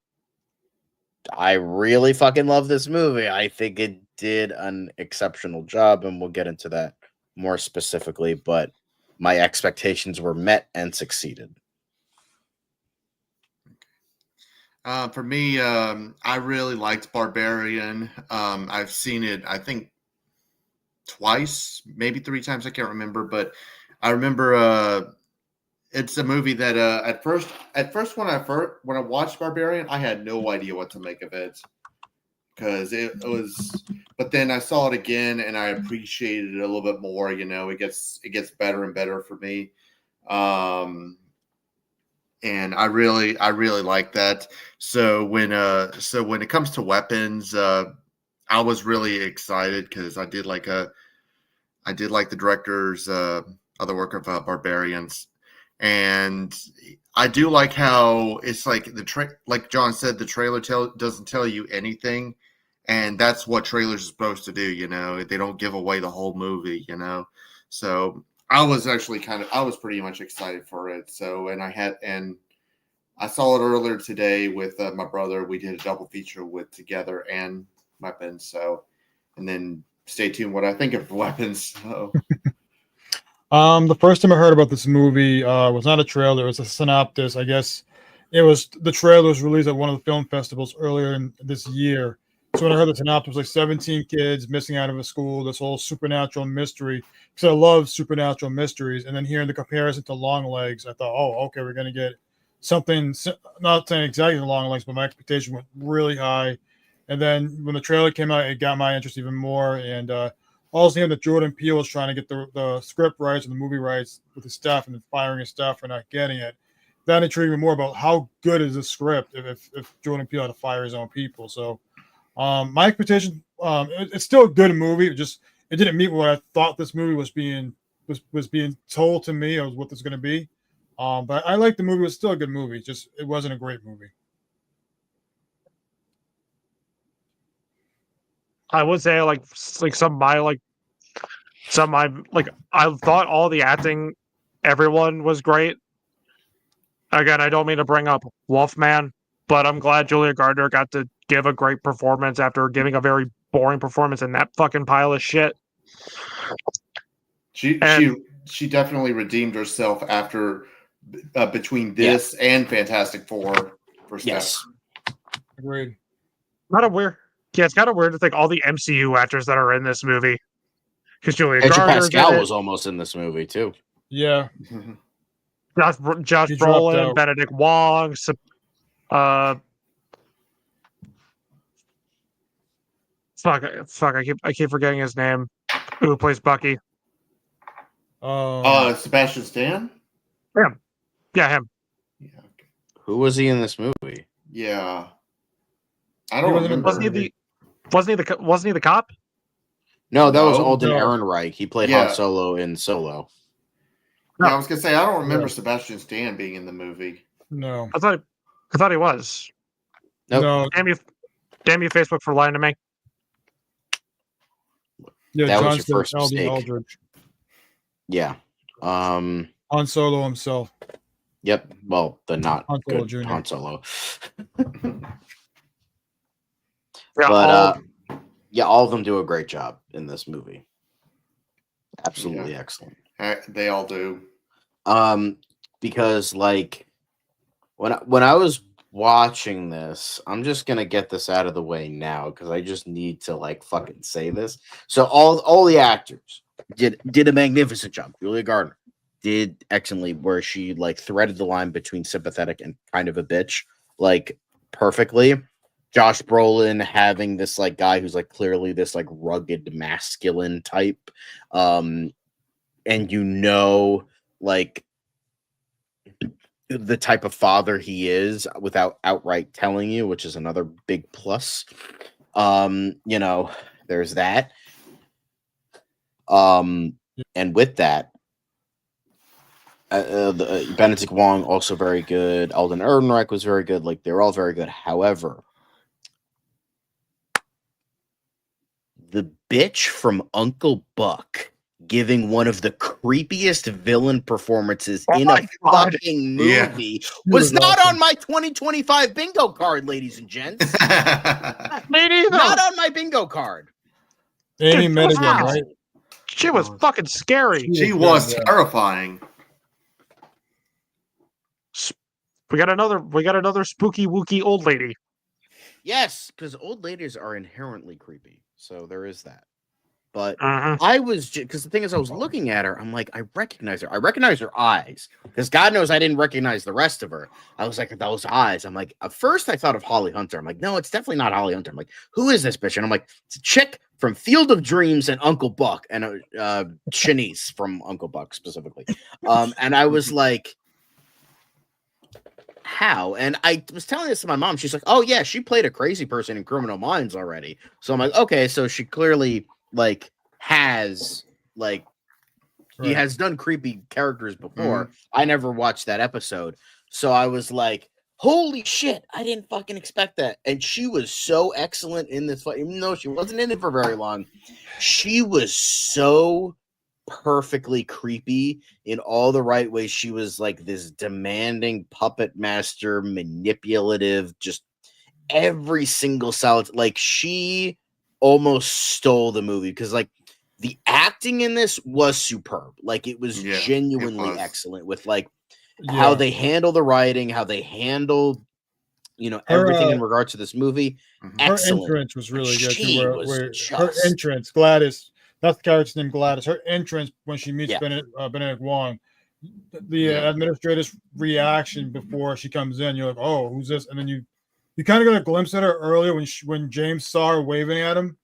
really fucking love this movie. I think it did an exceptional job, and we'll get into that more specifically. But my expectations were met and succeeded. For me, I really liked Barbarian. I've seen it, I think, twice, maybe three times. I can't remember, but I remember it's a movie that at first when I watched Barbarian, I had no idea what to make of it because it was. But then I saw it again and I appreciated it a little bit more. You know, it gets better and better for me. And I really like that. So when it comes to weapons, I was really excited because I did like the director's other work of Barbarians, and I do like how it's like like John said, the trailer doesn't tell you anything, and that's what trailers are supposed to do. You know, they don't give away the whole movie. You know, so I was actually I was pretty much excited for it. So, and I saw it earlier today with my brother. We did a double feature with Together and Weapons. So, and then stay tuned what I think of Weapons. So. The first time I heard about this movie was not a trailer; it was a synopsis. I guess it was the trailer was released at one of the film festivals earlier in this year. So when I heard the synopsis, it was like 17 kids missing out of a school, this whole supernatural mystery. Because I love supernatural mysteries, and then hearing the comparison to Long Legs, I thought, oh, okay, we're gonna get something. Not saying exactly Long Legs, but my expectation went really high. And then when the trailer came out, it got my interest even more. And also hearing that Jordan Peele was trying to get the script rights and the movie rights with his staff and then firing his staff for not getting it. That intrigued me more about how good is the script if Jordan Peele had to fire his own people. So my expectation, it's still a good movie. It didn't meet what I thought this movie was being told to me of what this was going to be. But I liked the movie. It was still a good movie. Just it wasn't a great movie. I would say I thought all the acting, everyone was great. Again, I don't mean to bring up Wolfman, but I'm glad Julia Gardner got to give a great performance after giving a very boring performance in that fucking pile of shit. She definitely redeemed herself after between this and Fantastic Four for Yes. Agreed. It's kind of weird to think all the MCU actors that are in this movie. Because Julia Pedro Gardner Pascal was almost in this movie too. Yeah. Josh Brolin, Benedict Wong, I keep forgetting his name. Who plays Bucky? Sebastian Stan? Him. Yeah, him. Yeah. Okay. Who was he in this movie? Yeah. I don't remember. Wasn't he the cop? No, that was Alden Ehrenreich. He played Han Solo in Solo. Yeah, I was gonna say I don't remember Sebastian Stan being in the movie. No. I thought he was. Nope. No. Damn you, Facebook, for lying to me. Yeah, that John was your first mistake. Aldridge. Yeah. Han Solo himself. Yep. Well, the not Han Solo good Jr. Han Solo. Yeah, But all of them do a great job in this movie. Absolutely excellent. They all do. Because like when I was watching this, I'm just gonna get this out of the way now because I just need to like fucking say this. So all the actors did a magnificent job. Julia Gardner did excellently, where she like threaded the line between sympathetic and kind of a bitch like perfectly. Josh Brolin having this like guy who's like clearly this like rugged masculine type, and like the type of father he is without outright telling you, which is another big plus. There's that. And with that, Benedict Wong also very good. Alden Ehrenreich was very good. Like they're all very good. However, the bitch from Uncle Buck giving one of the creepiest villain performances in a fucking movie was not on my 2025 bingo card, ladies and gents. Me neither. Not on my bingo card. Amy Madigan, right? She was fucking scary. She was terrifying. We got another spooky wookie old lady. Yes, because old ladies are inherently creepy. So there is that. but Uh-huh. I was because the thing is, I was looking at her. I'm like, I recognize her. I recognize her eyes because God knows I didn't recognize the rest of her. I was like, those eyes. I'm like, at first I thought of Holly Hunter. I'm like, no, it's definitely not Holly Hunter. I'm like, who is this bitch? And I'm like, it's a chick from Field of Dreams and Uncle Buck, and Shanice from Uncle Buck specifically. And I was like, how? And I was telling this to my mom. She's like, oh yeah, she played a crazy person in Criminal Minds already. So I'm like, okay, so she clearly like has like he has done creepy characters before. I never watched that episode. So I was like, holy shit, I didn't fucking expect that. And she was so excellent in this, even though she wasn't in it for very long. She was so perfectly creepy in all the right ways. She was like this demanding puppet master, manipulative, just every single solid. Like she almost stole the movie because like the acting in this was superb. Like it was genuinely excellent with like how they handle the writing, how they handle everything in regards to this movie. Excellent. Her entrance was really good. She was her entrance, Gladys. That's the character's name, Gladys. Her entrance when she meets Benedict Wong, the administrator's reaction before she comes in, you're like, "Oh, who's this?" And then you kind of got a glimpse at her earlier when James saw her waving at him.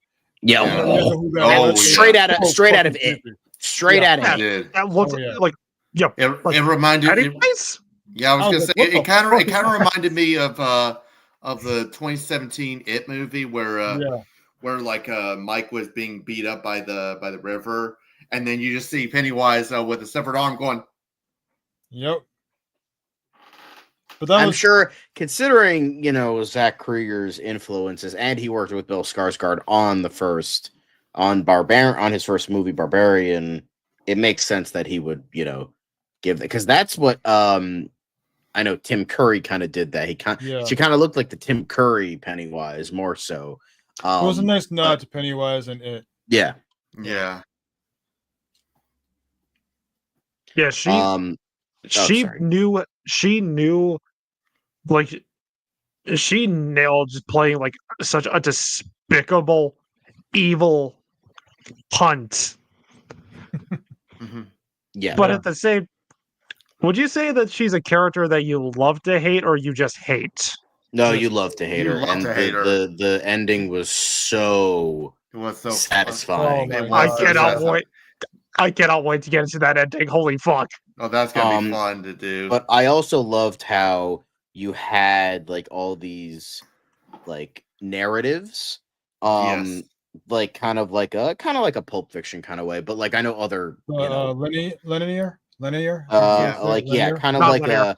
Straight out of it. Straight out of it. That looks like it reminded me. Yeah, I was gonna say it kind of reminded me of the 2017 It movie where like Mike was being beat up by the river, and then you just see Pennywise with a severed arm going. Yep. But I'm sure, considering Zach Cregger's influences, and he worked with Bill Skarsgård on Barbarian, on his first movie Barbarian, it makes sense that he would give, because that's what I know Tim Curry kind of did that. She kind of looked like the Tim Curry Pennywise more so. It was a nice nod to Pennywise and it. Yeah. She knew like she nailed just playing like such a despicable, evil punt. But at the same, would you say that she's a character that you love to hate or you just hate? No, you love to hate her, and the ending was so satisfying. I cannot wait. I cannot wait to get into that ending. Holy fuck! Oh, that's gonna be fun to do. But I also loved how you had like all these like narratives, like kind of like a Pulp Fiction kind of way. But like I know other linear. Kind of like a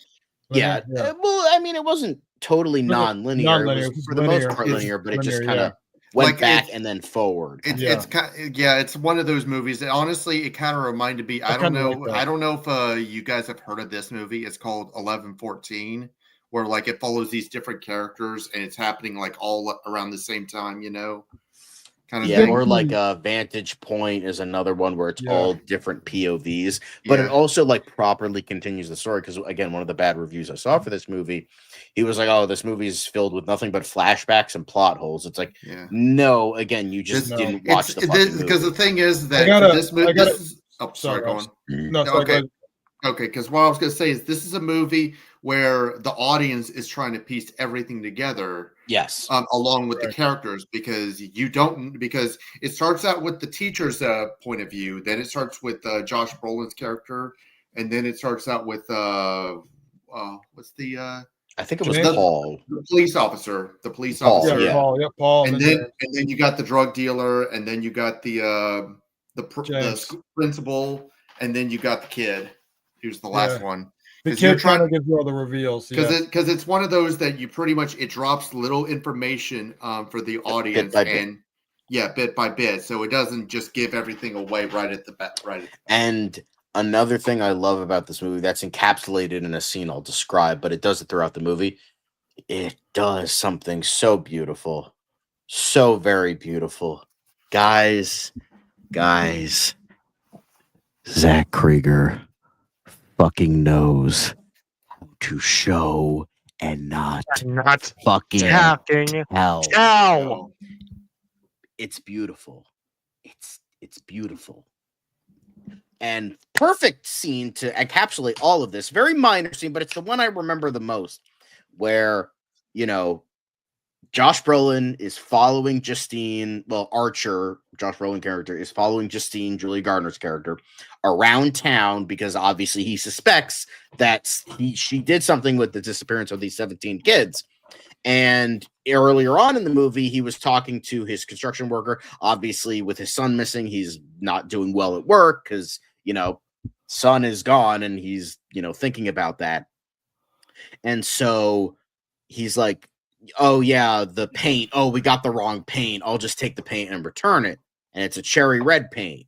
well, I mean, it wasn't totally non-linear. It was for the most part linear, but it just kind of went back and then forward. It's one of those movies that honestly it kind of reminded me. I don't know if you guys have heard of this movie. It's called 11-14, where like it follows these different characters and it's happening like all around the same time, kind of thing. Or like Vantage Point is another one where it's all different POVs, but it also like properly continues the story. Because again, one of the bad reviews I saw for this movie, he was like, "Oh, this movie is filled with nothing but flashbacks and plot holes." It's like, no, again, you just didn't watch the fucking movie. Because the thing is that this movie. Okay, because what I was going to say is this is a movie where the audience is trying to piece everything together. Yes. Along with the characters, because it starts out with the teacher's point of view, then it starts with Josh Brolin's character, and then it starts out with what's the I think it was Paul, the police officer. Paul. And then you got the drug dealer, and then you got the principal, and then you got the kid. Who's the last one? The kid trying to give you all the reveals. Because it's one of those that you pretty much it drops little information for the audience bit by bit, so it doesn't just give everything away right at the bat. And another thing I love about this movie that's encapsulated in a scene I'll describe, but it does it throughout the movie. It does something so beautiful, so very beautiful, guys. Zach Cregger fucking knows how to show and not fucking tell. It's beautiful. It's It's beautiful. And perfect scene to encapsulate all of this. Very minor scene, but it's the one I remember the most, where, Josh Brolin is following Justine. Well, Archer, Josh Brolin character, is following Justine, Julie Gardner's character, around town because obviously he suspects that she did something with the disappearance of these 17 kids. And earlier on in the movie, he was talking to his construction worker. Obviously, with his son missing, he's not doing well at work because, son is gone and he's, thinking about that. And so he's like, oh, yeah, the paint. Oh, we got the wrong paint. I'll just take the paint and return it. And it's a cherry red paint.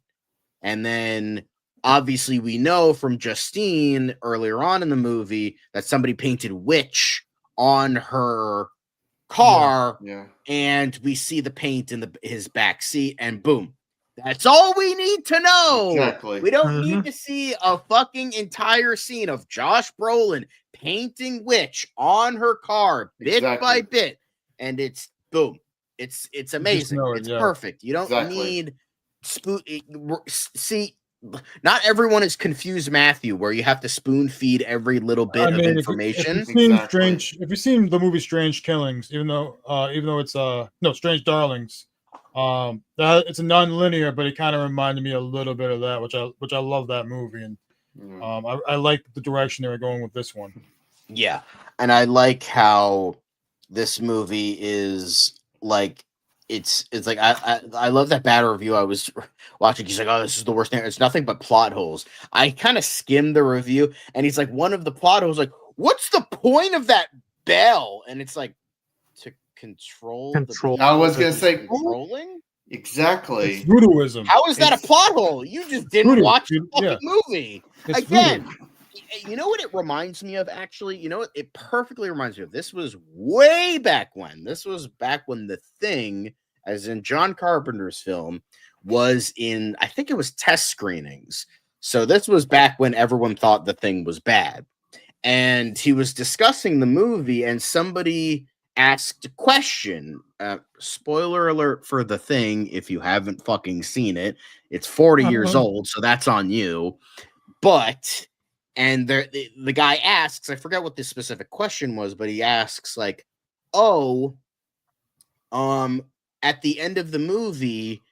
And then obviously we know from Justine earlier on in the movie that somebody painted witch on her car, and we see the paint in his back seat, and boom, that's all we need to know. Exactly. We don't need to see a fucking entire scene of Josh Brolin painting witch on her car bit by bit, and it's boom. It's amazing. It's perfect. You don't need see. Not everyone is confused, Matthew, where you have to spoon feed every little bit of information. If you've seen the movie Strange Killings, even though it's Strange Darlings, that it's a non-linear, but it kind of reminded me a little bit of that, which I love that movie, and I like the direction they were going with this one. Yeah, and I like how this movie is like. It's like I love that bad review I was watching. He's like, oh, this is the worst thing. It's nothing but plot holes. I kind of skimmed the review, and he's like, one of the plot holes, like, what's the point of that bell? And it's like, to control. I was gonna say controlling. Exactly. It's voodooism. How is that a plot hole? You just didn't watch the fucking movie. It's again. voodoo. You know what it reminds me of, actually? You know what? It perfectly reminds me of. This was way back when. This was back when The Thing, as in John Carpenter's film, was in, I think it was test screenings. So this was back when everyone thought The Thing was bad. And he was discussing the movie, and somebody asked a question. Spoiler alert for The Thing, if you haven't fucking seen it. It's 40 years old, so that's on you. But... And the guy asks, I forget what this specific question was, but he asks like, at the end of the movie,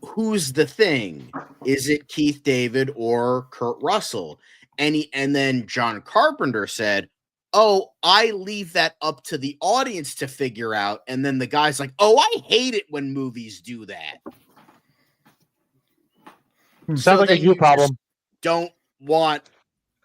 who's the Thing? Is it Keith David or Kurt Russell? And then John Carpenter said, oh, I leave that up to the audience to figure out. And then the guy's like, oh, I hate it when movies do that. Sounds like a you problem. Don't want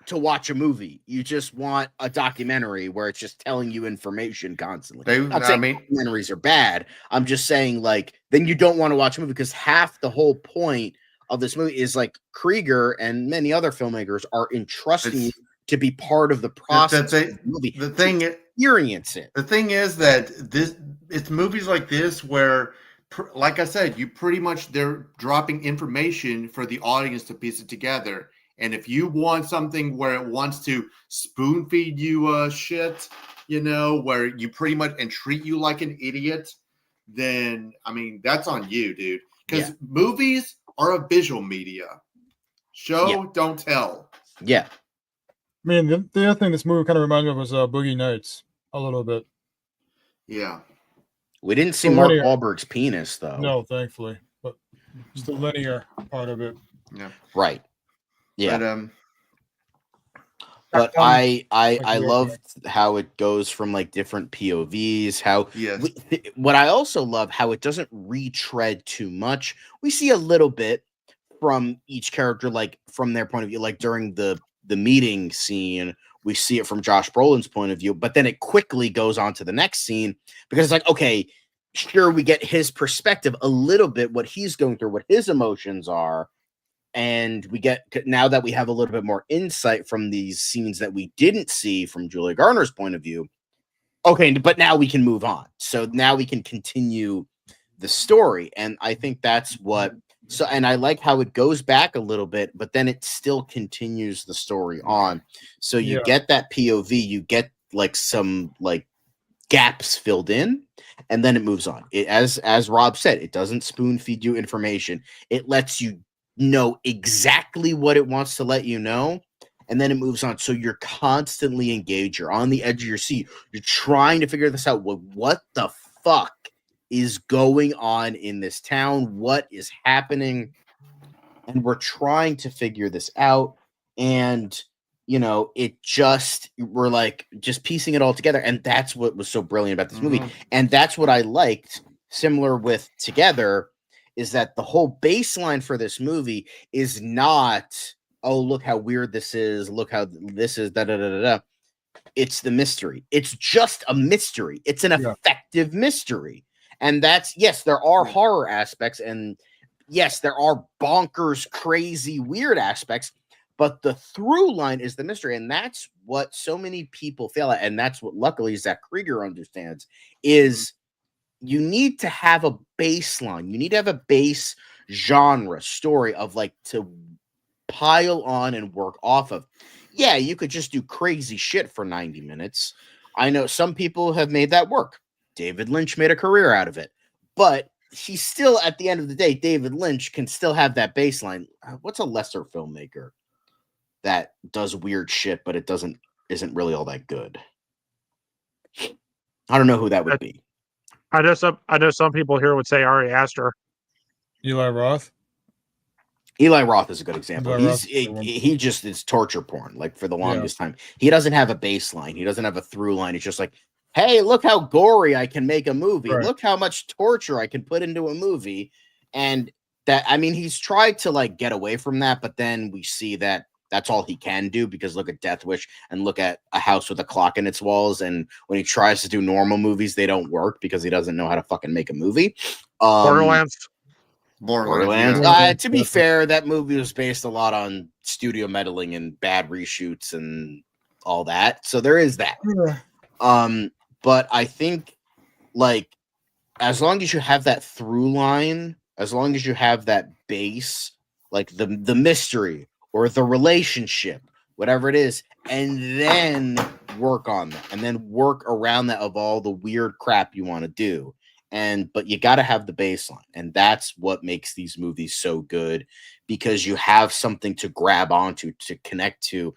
to watch a movie. You just want a documentary where it's just telling you information constantly. I'm not saying documentaries are bad. I'm just saying, like, then you don't want to watch a movie, because half the whole point of this movie is like Cregger and many other filmmakers are entrusting you to be part of the process of the movie. The thing, experience it. The thing is that it's movies like this where, like I said, they're dropping information for the audience to piece it together. And if you want something where it wants to spoon feed you shit, where you pretty much and treat you like an idiot, then, I mean, that's on you, dude. Because movies are a visual media. Show, don't tell. Yeah. I mean, the other thing this movie kind of reminded me of was Boogie Nights a little bit. Yeah. We didn't see Mark Wahlberg's penis, though. No, thankfully. But it's the linear part of it. Yeah. Right. Yeah, but I love how it goes from like different POVs. What I also love how it doesn't retread too much. We see a little bit from each character, like from their point of view. Like during the meeting scene, we see it from Josh Brolin's point of view, but then it quickly goes on to the next scene because it's like, okay, sure, we get his perspective a little bit, what he's going through, what his emotions are. And we get, now that we have a little bit more insight from these scenes that we didn't see from Julia Garner's point of view. Okay, but now we can move on. So now we can continue the story. And I think that's what, and I like how it goes back a little bit, but then it still continues the story on. So you get that POV, you get like some like gaps filled in, and then it moves on. It, as Rob said, it doesn't spoon feed you information. It lets you know exactly what it wants to let you know, and then it moves on. So you're constantly engaged. You're on the edge of your seat. You're trying to figure this out. What the fuck is going on in this town? What is happening? And we're trying to figure this out. And we're like just piecing it all together. And that's what was so brilliant about this movie. And that's what I liked, similar with Together, is that the whole baseline for this movie is not, oh, look how weird this is. Look how this is, da-da-da-da-da. It's the mystery. It's just a mystery. It's an effective mystery. And that's, yes, there are horror aspects, and yes, there are bonkers, crazy, weird aspects, but the through line is the mystery. And that's what so many people fail at. And that's what luckily Zach Cregger understands, is you need to have a baseline. You need to have a base genre story of like to pile on and work off of. Yeah, you could just do crazy shit for 90 minutes. I know some people have made that work. David Lynch made a career out of it. But he's still, at the end of the day, David Lynch can still have that baseline. What's a lesser filmmaker that does weird shit, but it isn't really all that good? I don't know who that would be. I know some people here would say Ari Aster. Eli Roth. Eli Roth is a good example. He just is torture porn, like for the longest time. He doesn't have a baseline. He doesn't have a through line. It's just like, hey, look how gory I can make a movie. Right. Look how much torture I can put into a movie. And that, I mean, he's tried to like get away from that, but then we see that that's all he can do, because look at Death Wish and look at A House with a Clock in Its Walls. And when he tries to do normal movies, they don't work because he doesn't know how to fucking make a movie. Borderlands. To be fair, that movie was based a lot on studio meddling and bad reshoots and all that. So there is that. But I think, like, as long as you have that through line, as long as you have that base, like the mystery or the relationship, whatever it is, and then work on that, and then work around that of all the weird crap you want to do. But you got to have the baseline, and that's what makes these movies so good, because you have something to grab onto, to connect to.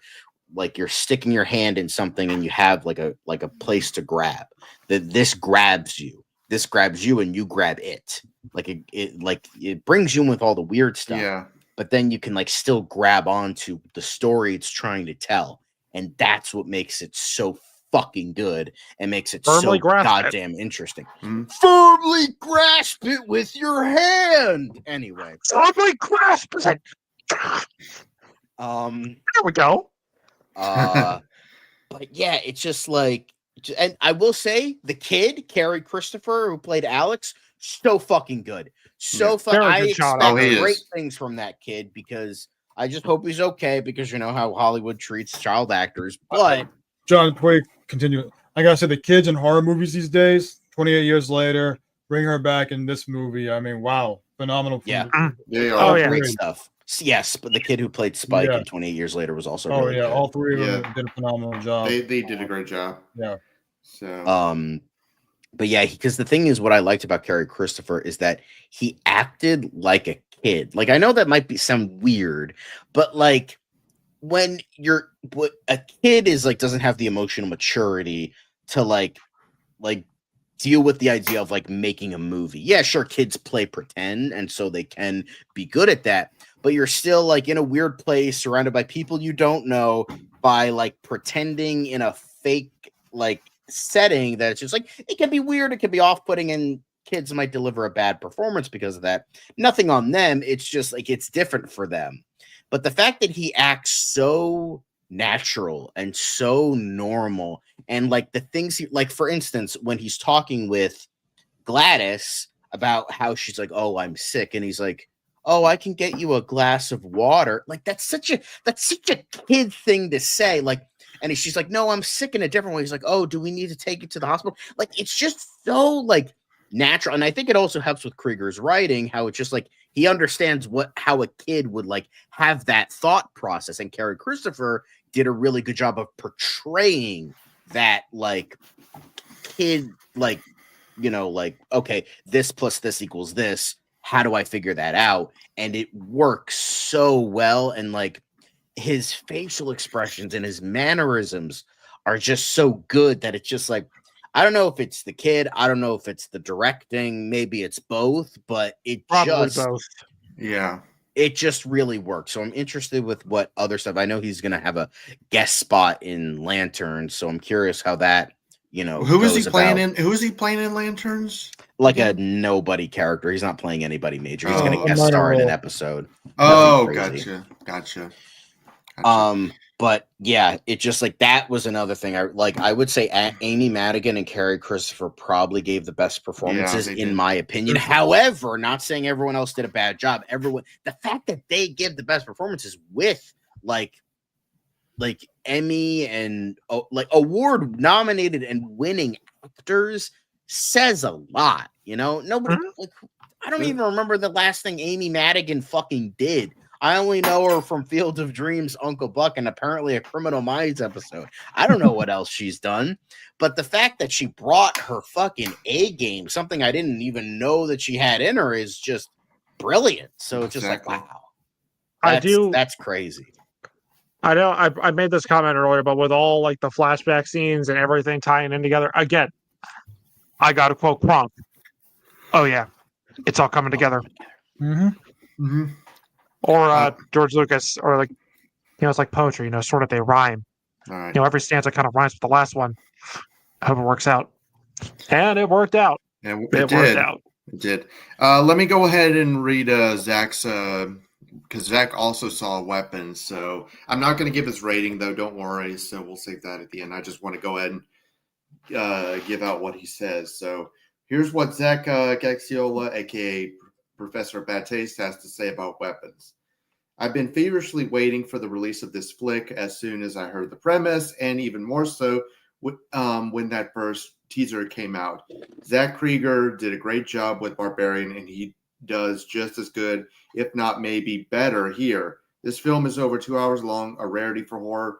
Like you're sticking your hand in something and you have like a place to grab. This grabs you, and you grab it. Like it brings you in with all the weird stuff. Yeah. But then you can like still grab onto the story it's trying to tell, and that's what makes it so fucking good and makes it so goddamn interesting. Firmly grasp it with your hand. Anyway, firmly grasp it. There we go. But yeah, it's just like, and I will say the kid, Carrie Christopher, who played Alex, so fucking good. So fucking, I expect great things from that kid, because I just hope he's okay, because you know how Hollywood treats child actors. But John, before you continue, I gotta say, the kids in horror movies these days, 28 years later, bring her back in this movie. I mean, wow, phenomenal. Yeah. Great stuff. Yes, but the kid who played Spike in 28 Years Later was also really good. All three of them did a phenomenal job. They did a great job. Yeah. So but yeah, because the thing is, what I liked about Carrie Christopher is that he acted like a kid. Like, I know that might sound weird, but like when a kid is like, doesn't have the emotional maturity to like deal with the idea of like making a movie. Yeah, sure, kids play pretend, and so they can be good at that, but you're still like in a weird place, surrounded by people you don't know, by like pretending in a fake like setting that it's just like, it can be weird, it can be off-putting, and kids might deliver a bad performance because of that. Nothing on them, it's just like it's different for them. But the fact that he acts so natural and so normal, and like the things he, like, for instance, when he's talking with Gladys about how she's like, oh, I'm sick, and he's like, oh, I can get you a glass of water. Like, that's such a kid thing to say. Like, and she's like, no, I'm sick in a different way. He's like, oh, do we need to take you to the hospital? Like, it's just so like natural. And I think it also helps with Krieger's writing, how it's just like he understands how a kid would like have that thought process. And Carrie Christopher did a really good job of portraying that like kid, like, okay, this plus this equals this. How do I figure that out? And it works so well. And like his facial expressions and his mannerisms are just so good that it's just like, I don't know if it's the kid, I don't know if it's the directing, maybe it's both, but Probably both. Yeah. It just really works. So I'm interested with what other stuff. I know he's going to have a guest spot in Lanterns, so I'm curious how that, Who is he playing in? Who is he playing in Lanterns? Like a nobody character. He's not playing anybody major. He's going to Oh. guest star in an episode. Oh, Nothing crazy. gotcha. But yeah, it just like that was another thing. I would say Amy Madigan and Carrie Christopher probably gave the best performances in my opinion. However, not saying everyone else did a bad job. The fact that they give the best performances with like Emmy and like award nominated and winning actors says a lot. Nobody. Like, I don't even remember the last thing Amy Madigan fucking did. I only know her from Field of Dreams, Uncle Buck, and apparently a Criminal Minds episode. I don't know what else she's done. But the fact that she brought her fucking A game, something I didn't even know that she had in her, is just brilliant. So it's just like, wow. That's crazy. I know I made this comment earlier, but with all like the flashback scenes and everything tying in together, again, I got to quote Kronk. Oh, yeah. It's all coming together. Mm-hmm. Mm-hmm. Or George Lucas, or like, it's like poetry, sort of they rhyme. All right. Every stanza kind of rhymes with the last one. I hope it works out. And it worked out. Yeah, it worked out. It did. Let me go ahead and read Zach's, because Zach also saw Weapons. So I'm not going to give his rating, though. Don't worry. So we'll save that at the end. I just want to go ahead and give out what he says. So here's what Zach Gaxiola, a.k.a. Professor Bad Taste, has to say about Weapons. I've been feverishly waiting for the release of this flick as soon as I heard the premise, and even more so when that first teaser came out. Zach Cregger did a great job with Barbarian, and he does just as good, if not maybe better, here. This film is over 2 hours long, a rarity for horror,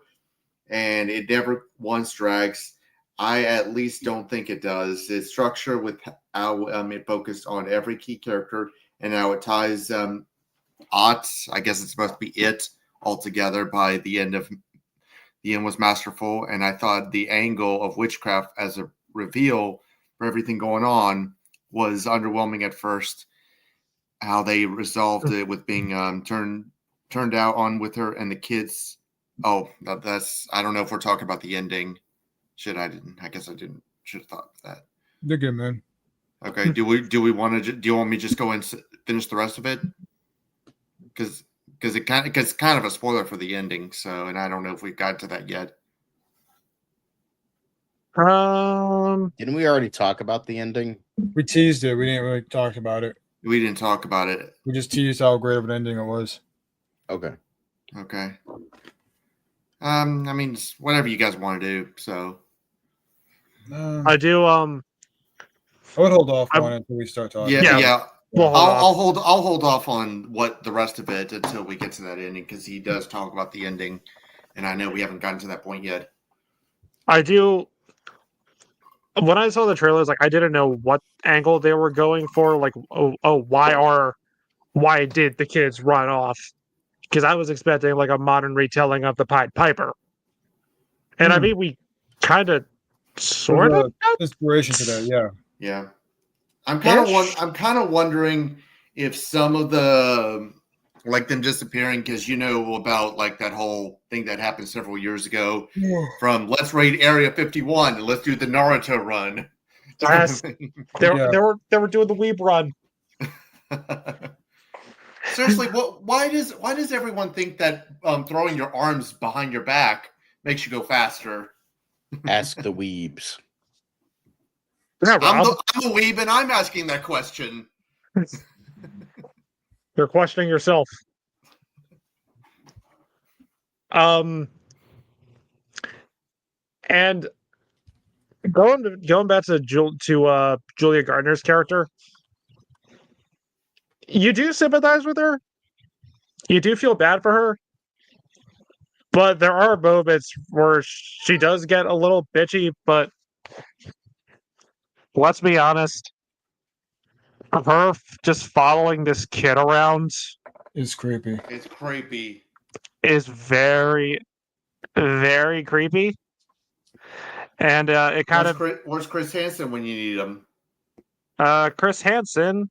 and it never once drags. I at least don't think it does. Its structure with how it focused on every key character and how it ties I guess it's supposed to be it all together by the end was masterful. And I thought the angle of witchcraft as a reveal for everything going on was underwhelming at first. How they resolved it with being turned out on with her and the kids. Oh, that's I don't know if we're talking about the ending. I guess I didn't. Should have thought of that. You're good, man. Okay. Do we want to? Do you want me to just go and finish the rest of it? Because it's kind of a spoiler for the ending. So, and I don't know if we've got to that yet. Didn't we already talk about the ending? We teased it. We didn't really talk about it. We didn't talk about it. We just teased how great of an ending it was. Okay. I mean, whatever you guys want to do. So, I do. I would hold off on it until we start talking. Yeah. Well, I'll hold off on what the rest of it until we get to that ending, because he does talk about the ending, and I know we haven't gotten to that point yet. I do. When I saw the trailers, like I didn't know what angle they were going for. Like, why did the kids run off? Because I was expecting like a modern retelling of the Pied Piper, and I mean we kind of sort of inspiration to that, yeah. I'm kind of wondering if some of the like them disappearing, because about like that whole thing that happened several years ago from let's raid Area 51 and let's do the Naruto run. Yes. They were doing the Weeb run. Seriously, why does everyone think that throwing your arms behind your back makes you go faster? Ask the weebs. Yeah, I'm a weeb, and I'm asking that question. You're questioning yourself. And going back to Julia Gardner's character, you do sympathize with her. You do feel bad for her. But there are moments where she does get a little bitchy, but let's be honest, her just following this kid around It's creepy. It's creepy. is very, very creepy. And it kind Where's Chris Hansen when you need him? Chris Hansen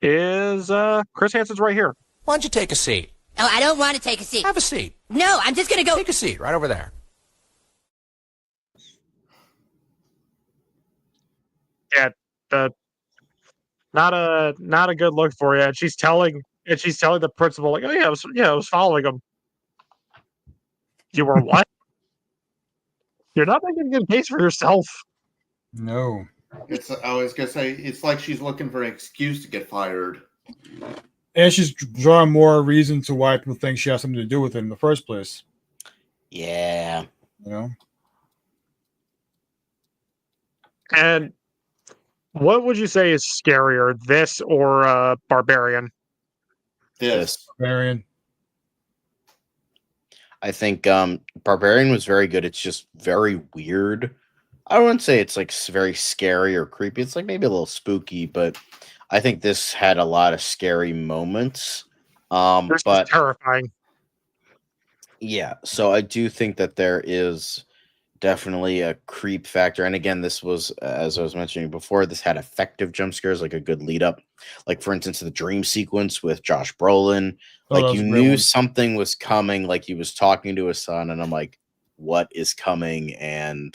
is Chris Hansen's right here. Why don't you take a seat? Oh, I don't want to take a seat. Have a seat. No, I'm just gonna go. Take a seat right over there. Yeah, not a good look for you. And she's telling the principal, like, oh yeah, I was following him. You were what? You're not making a good case for yourself. No. I was gonna say it's like she's looking for an excuse to get fired. And she's drawing more reason to why people think she has something to do with it in the first place. Yeah. You know? And what would you say is scarier, this or Barbarian? This. Barbarian. I think Barbarian was very good. It's just very weird. I wouldn't say it's like very scary or creepy. It's like maybe a little spooky, but I think this had a lot of scary moments. This But is terrifying. yeah, so I do think that there is definitely a creep factor. And again, this was, as I was mentioning before, this had effective jump scares, like a good lead up. Like, for instance, the dream sequence with Josh Brolin. Like, you knew something was coming, like he was talking to his son, and I'm like, what is coming? And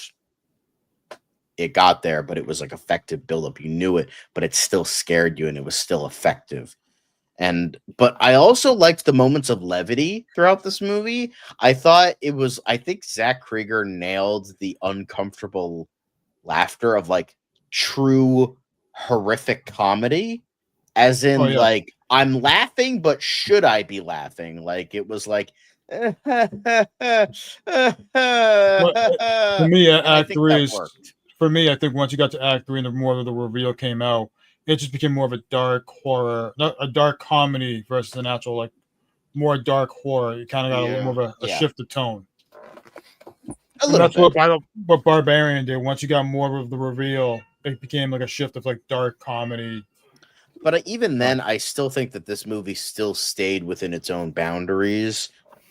it got there, but it was like effective buildup. You knew it, but it still scared you, and it was still effective. But I also liked the moments of levity throughout this movie. I think Zach Cregger nailed the uncomfortable laughter of like true horrific comedy, as in like, I'm laughing, but should I be laughing? Like, it was like, for me, Act 3 for me, I think once you got to Act 3 and the more of the reveal came out, it just became more of a dark horror, not a dark comedy versus an actual, like, more dark horror. You kind of got a little more of a shift of tone. That's what Barbarian did. Once you got more of the reveal, it became like a shift of like dark comedy. But even then, I still think that this movie still stayed within its own boundaries.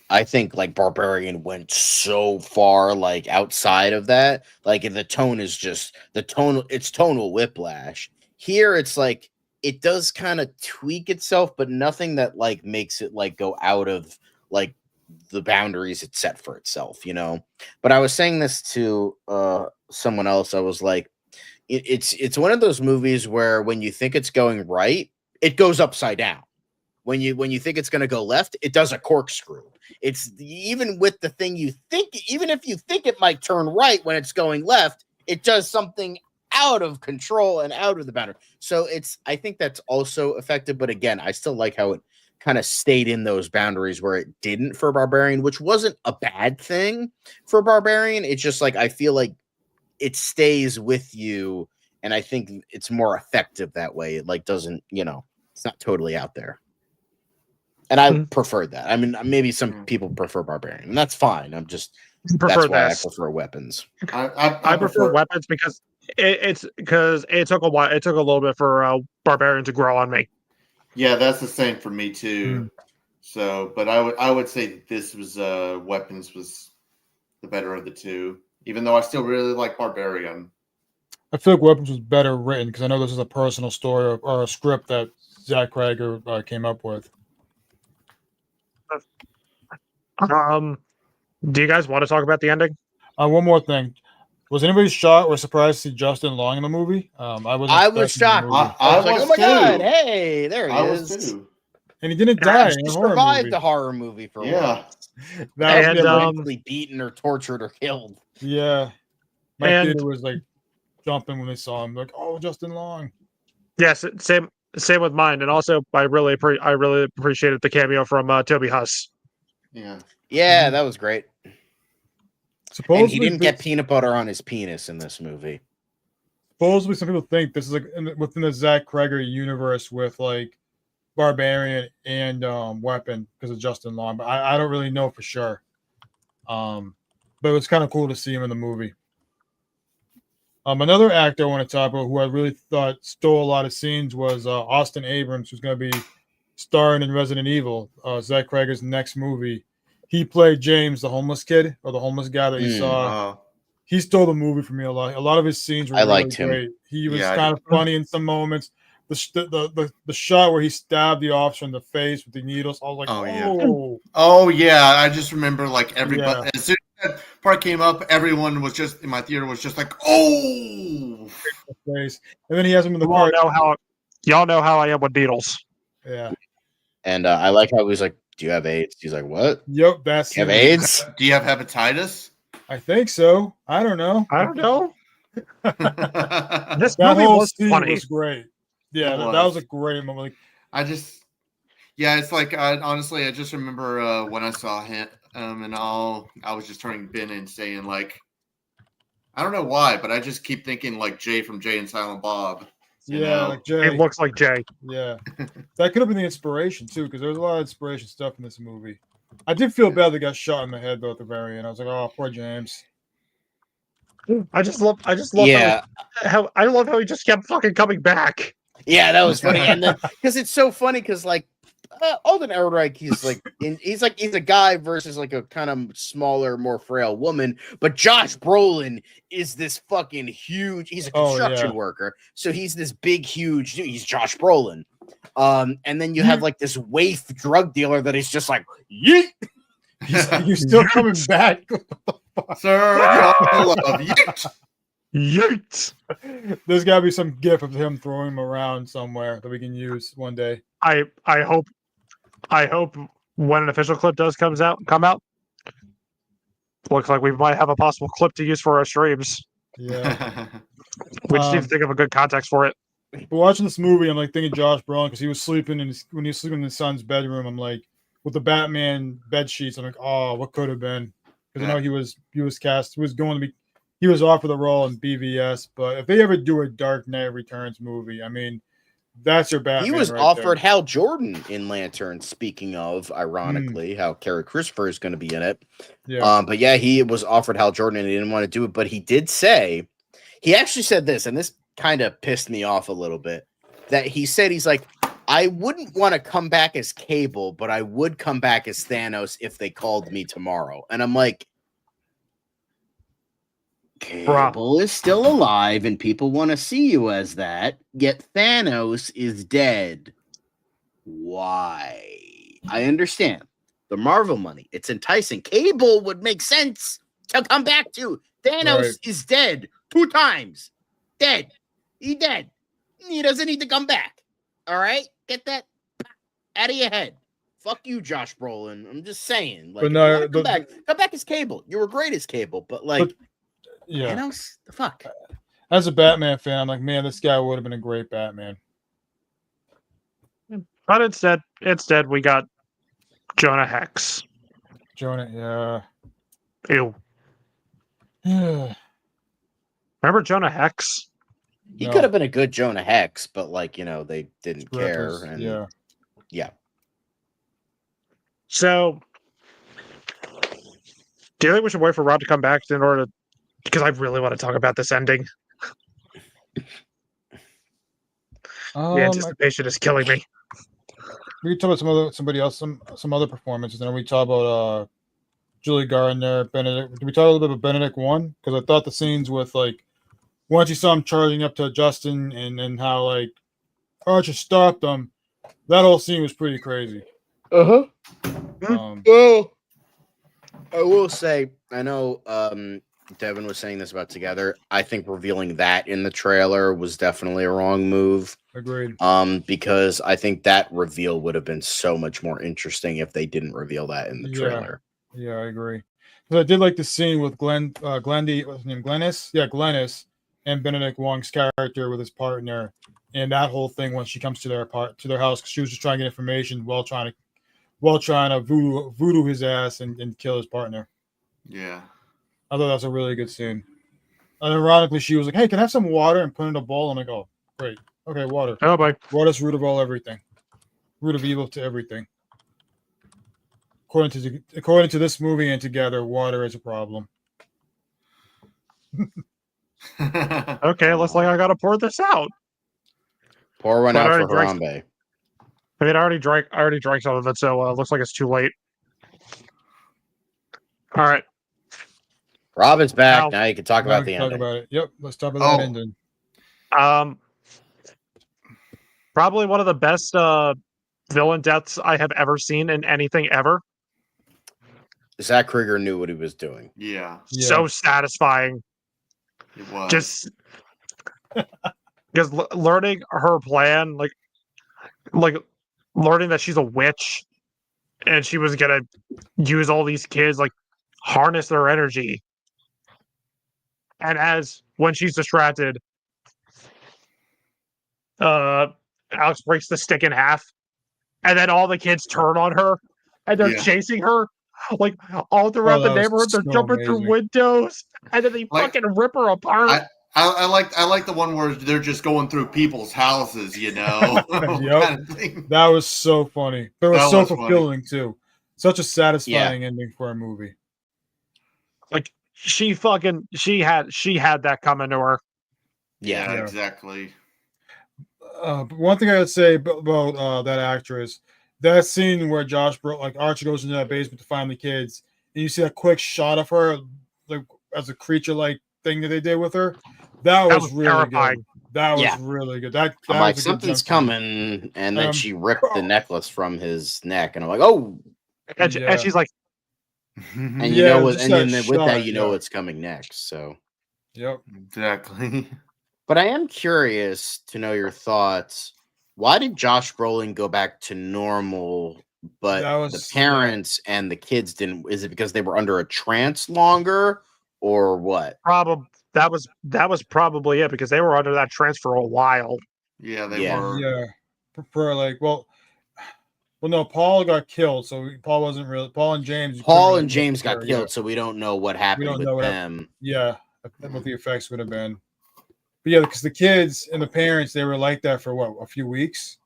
I think like Barbarian went so far like outside of that. Like, the tone is just it's tonal whiplash. Here it's like it does kind of tweak itself, but nothing that like makes it like go out of like the boundaries it set for itself, you know. But I was saying this to someone else. I was like, it's one of those movies where when you think it's going right, it goes upside down. When you think it's going to go left, it does a corkscrew. It's even with the thing you think, even if you think it might turn right when it's going left, it does something out of control and out of the boundary. So I think that's also effective. But again, I still like how it kind of stayed in those boundaries where it didn't for Barbarian, which wasn't a bad thing for Barbarian. It's just like, I feel like it stays with you. And I think it's more effective that way. It like doesn't, it's not totally out there. And I prefer that. I mean, maybe some people prefer Barbarian, and that's fine. That's why I prefer Weapons. I prefer Weapons because it took a while. It took a little bit for Barbarian to grow on me. Yeah, that's the same for me too. So, but I would say that this was Weapons was the better of the two, even though I still really like Barbarian. I feel like Weapons was better written because I know this is a personal story or a script that Zach Cregger came up with. Do you guys want to talk about the ending? One more thing. Was anybody shocked or surprised to see Justin Long in the movie? I was shocked. I was like, oh my god, hey, there he is. Was too. And he didn't die. He survived the horror movie for once. That was beaten or tortured or killed. Yeah. My theater was like jumping when they saw him. Like, oh, Justin Long. Yes, same with mine. And also, I really appreciated the cameo from Toby Huss. Yeah, that was great. Supposedly, and he didn't get peanut butter on his penis in this movie. Supposedly, some people think this is like within the Zach Cregger universe with like Barbarian and Weapon because of Justin Long, but I don't really know for sure. But it was kind of cool to see him in the movie. Another actor I want to talk about who I really thought stole a lot of scenes was Austin Abrams, who's going to be starring in Resident Evil, Zach Cregger's next movie. He played James, the homeless kid, or the homeless guy that you saw. He stole the movie for me a lot. A lot of his scenes were really great. He was kind of funny in some moments. The shot where he stabbed the officer in the face with the needles, I was like, oh yeah. I just remember like everybody as soon as that part came up, everyone was just in my theater was just like, oh. And then he has him in the car. Y'all know how I am with needles. Yeah. And I like how he was like, "Do you have AIDS?" He's like, "What?" Yep, that's you have AIDS. Do you have hepatitis? I think so. I don't know. This movie was funny. Was great. Yeah, that was a great moment. It's like honestly, I just remember when I saw him and all. I was just turning Ben and saying like, I don't know why, but I just keep thinking like Jay from Jay and Silent Bob. Like Jay. It looks like Jay. Yeah, that could have been the inspiration too, because there's a lot of inspiration stuff in this movie. I did feel bad that got shot in the head though at the very end. I was like, oh, poor James. I just love how I love how he just kept fucking coming back. Yeah, that was funny, and then because it's so funny because like Alden Ehrenreich, he's a guy versus like a kind of smaller, more frail woman, but Josh Brolin is this fucking huge. He's a construction worker, so he's this big, huge dude. He's Josh Brolin. And then you have like this waif drug dealer that is just like, yeet. You're still coming back, sir. Yeet. Yeet. There's got to be some gif of him throwing him around somewhere that we can use one day. I hope when an official clip does come out, looks like we might have a possible clip to use for our streams. Yeah. We just need to think of a good context for it. But watching this movie, I'm like thinking Josh Brolin because he was sleeping when he was sleeping in his son's bedroom. I'm like, with the Batman bed sheets, I'm like, oh, what could have been? Because I know he was cast. He was offered the role in BVS. But if they ever do a Dark Knight Returns movie, I mean, that's your Batman. He was offered Hal Jordan in Lantern. Speaking of, ironically, how Kerry Christopher is going to be in it. Yeah. But yeah, he was offered Hal Jordan and he didn't want to do it. But he did say, he actually said this, and this kind of pissed me off a little bit. That he said he's like, I wouldn't want to come back as Cable, but I would come back as Thanos if they called me tomorrow. And I'm like, Cable is still alive and people want to see you as that, yet Thanos is dead. Why? I understand. The Marvel money, it's enticing. Cable would make sense to come back to. Thanos is dead 2 times. Dead. He's dead. He doesn't need to come back. All right? Get that out of your head. Fuck you, Josh Brolin. I'm just saying. Like, come back as Cable. You were great as Cable, but like, Thanos, the fuck. As a Batman fan, I'm like, man, this guy would have been a great Batman. But instead, we got Jonah Hex. Jonah, Ew. Remember Jonah Hex? He could have been a good Jonah Hex, but like, they didn't care. Yeah. So, do you think we should wait for Rod to come back in order to? Because I really want to talk about this ending. The anticipation is killing me. We can talk about some other performances, and then we talk about Julie Gardner, Benedict. Did we talk a little bit about Benedict 1? Because I thought the scenes with like once you saw him charging up to Justin and how like Archer stopped him, that whole scene was pretty crazy. Well, I will say, I know Devin was saying this about Together. I think revealing that in the trailer was definitely a wrong move. Agreed. Because I think that reveal would have been so much more interesting if they didn't reveal that in the trailer. Yeah, I agree. But I did like the scene with Glennis, Glennis, and Benedict Wong's character with his partner, and that whole thing when she comes to their house because she was just trying to get information while trying to voodoo his ass and kill his partner. Yeah. I thought that was a really good scene. And ironically, she was like, hey, can I have some water? And put in a bowl. I'm like, oh, great. Okay, water. Oh, boy. Water's root of everything. Root of evil to everything. According to this movie and Together, water is a problem. Okay, looks like I gotta pour this out. Pour one But out I for already Harambe. I mean, I already drank some of it, so looks like it's too late. All right. Rob is back. Now- Now you can talk Now about we the can talk ending. about it. Yep, let's talk about that Oh. ending. Probably one of the best villain deaths I have ever seen in anything ever. Zach Cregger knew what he was doing. Yeah, So satisfying. it was. Just because learning her plan, like learning that she's a witch and she was gonna use all these kids, like harness their energy. And as when she's distracted, Alex breaks the stick in half, and then all the kids turn on her and they're Yeah. chasing her. Like all throughout the that was neighborhood, they're so jumping through amazing. windows, and then they Like- fucking rip her apart. I like the one where they're just going through people's houses, you know. Yep. kind of thing. That was so funny. But it was That so was funny. fulfilling too. Such a satisfying ending for a movie. Like she had that coming to her. Yeah, Yeah. exactly. But one thing I would say about that actress, that scene where Archie goes into that basement to find the kids, and you see that quick shot of her, like as a creature-like thing that they did with her. That was really terrifying. good. That was Yeah. really good. That I'm was like, a good something's jump scare. coming, and then Um, she ripped the necklace from his neck, and I'm like, oh, And, and she's like, and you Yeah, know what? just And that then with that, shot, you know yeah. what's coming next. So, Yep. Exactly. but I am curious to know your thoughts. Why did Josh Brolin go back to normal, but the parents and the kids didn't? Is it because they were under a trance longer, or what? that was probably it, because they were under that trance for a while. Yeah, they Yeah. were. Yeah. Prefer well, no, Paul got killed, so Paul wasn't really. Paul and James. Paul and James got yeah. killed, so we don't know what happened don't with know what them. Yeah, what the effects would have been. But yeah, because the kids and the parents, they were like that for what, a few weeks?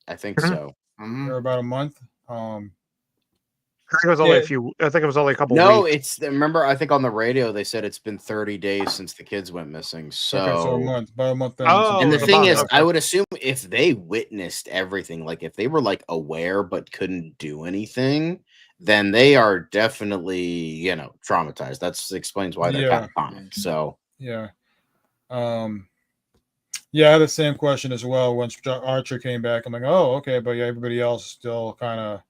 I think so. Mhm. Or about a month. I think it was only I think it was only a couple No, weeks. remember, I think on the radio they said it's been 30 days since the kids went missing. So, Okay, so about a month. Then. Oh, and the it's thing about- is, okay. I would assume if they witnessed everything, like if they were like aware but couldn't do anything, then they are definitely, traumatized. That explains why they're catatonic. So, yeah. Yeah, I had the same question as well. Once Archer came back, I'm like, oh, okay, but yeah, everybody else is still kind of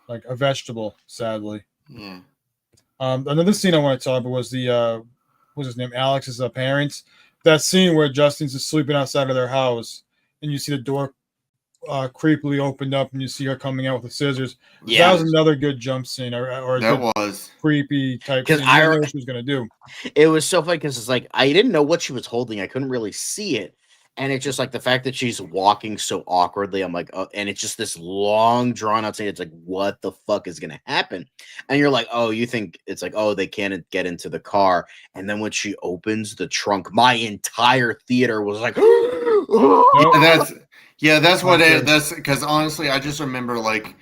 like a vegetable, sadly. Yeah. Another scene I want to talk about was what's his name? Alex's parents. That scene where Justin's just sleeping outside of their house, and you see the door creepily opened up, and you see her coming out with the scissors. yeah, That was another good jump scene, or a That good was. creepy type. 'Cause Scene. You didn't know what she was gonna do. it was so funny because it's like I didn't know what she was holding. I couldn't really see it. And it's just like the fact that she's walking so awkwardly. I'm like, oh, and it's just this long drawn out scene. It's like, what the fuck is gonna happen? And you're like, oh, you think it's like, oh, they can't get into the car. And then when she opens the trunk, my entire theater was like, That's what Okay. that's because honestly, I just remember like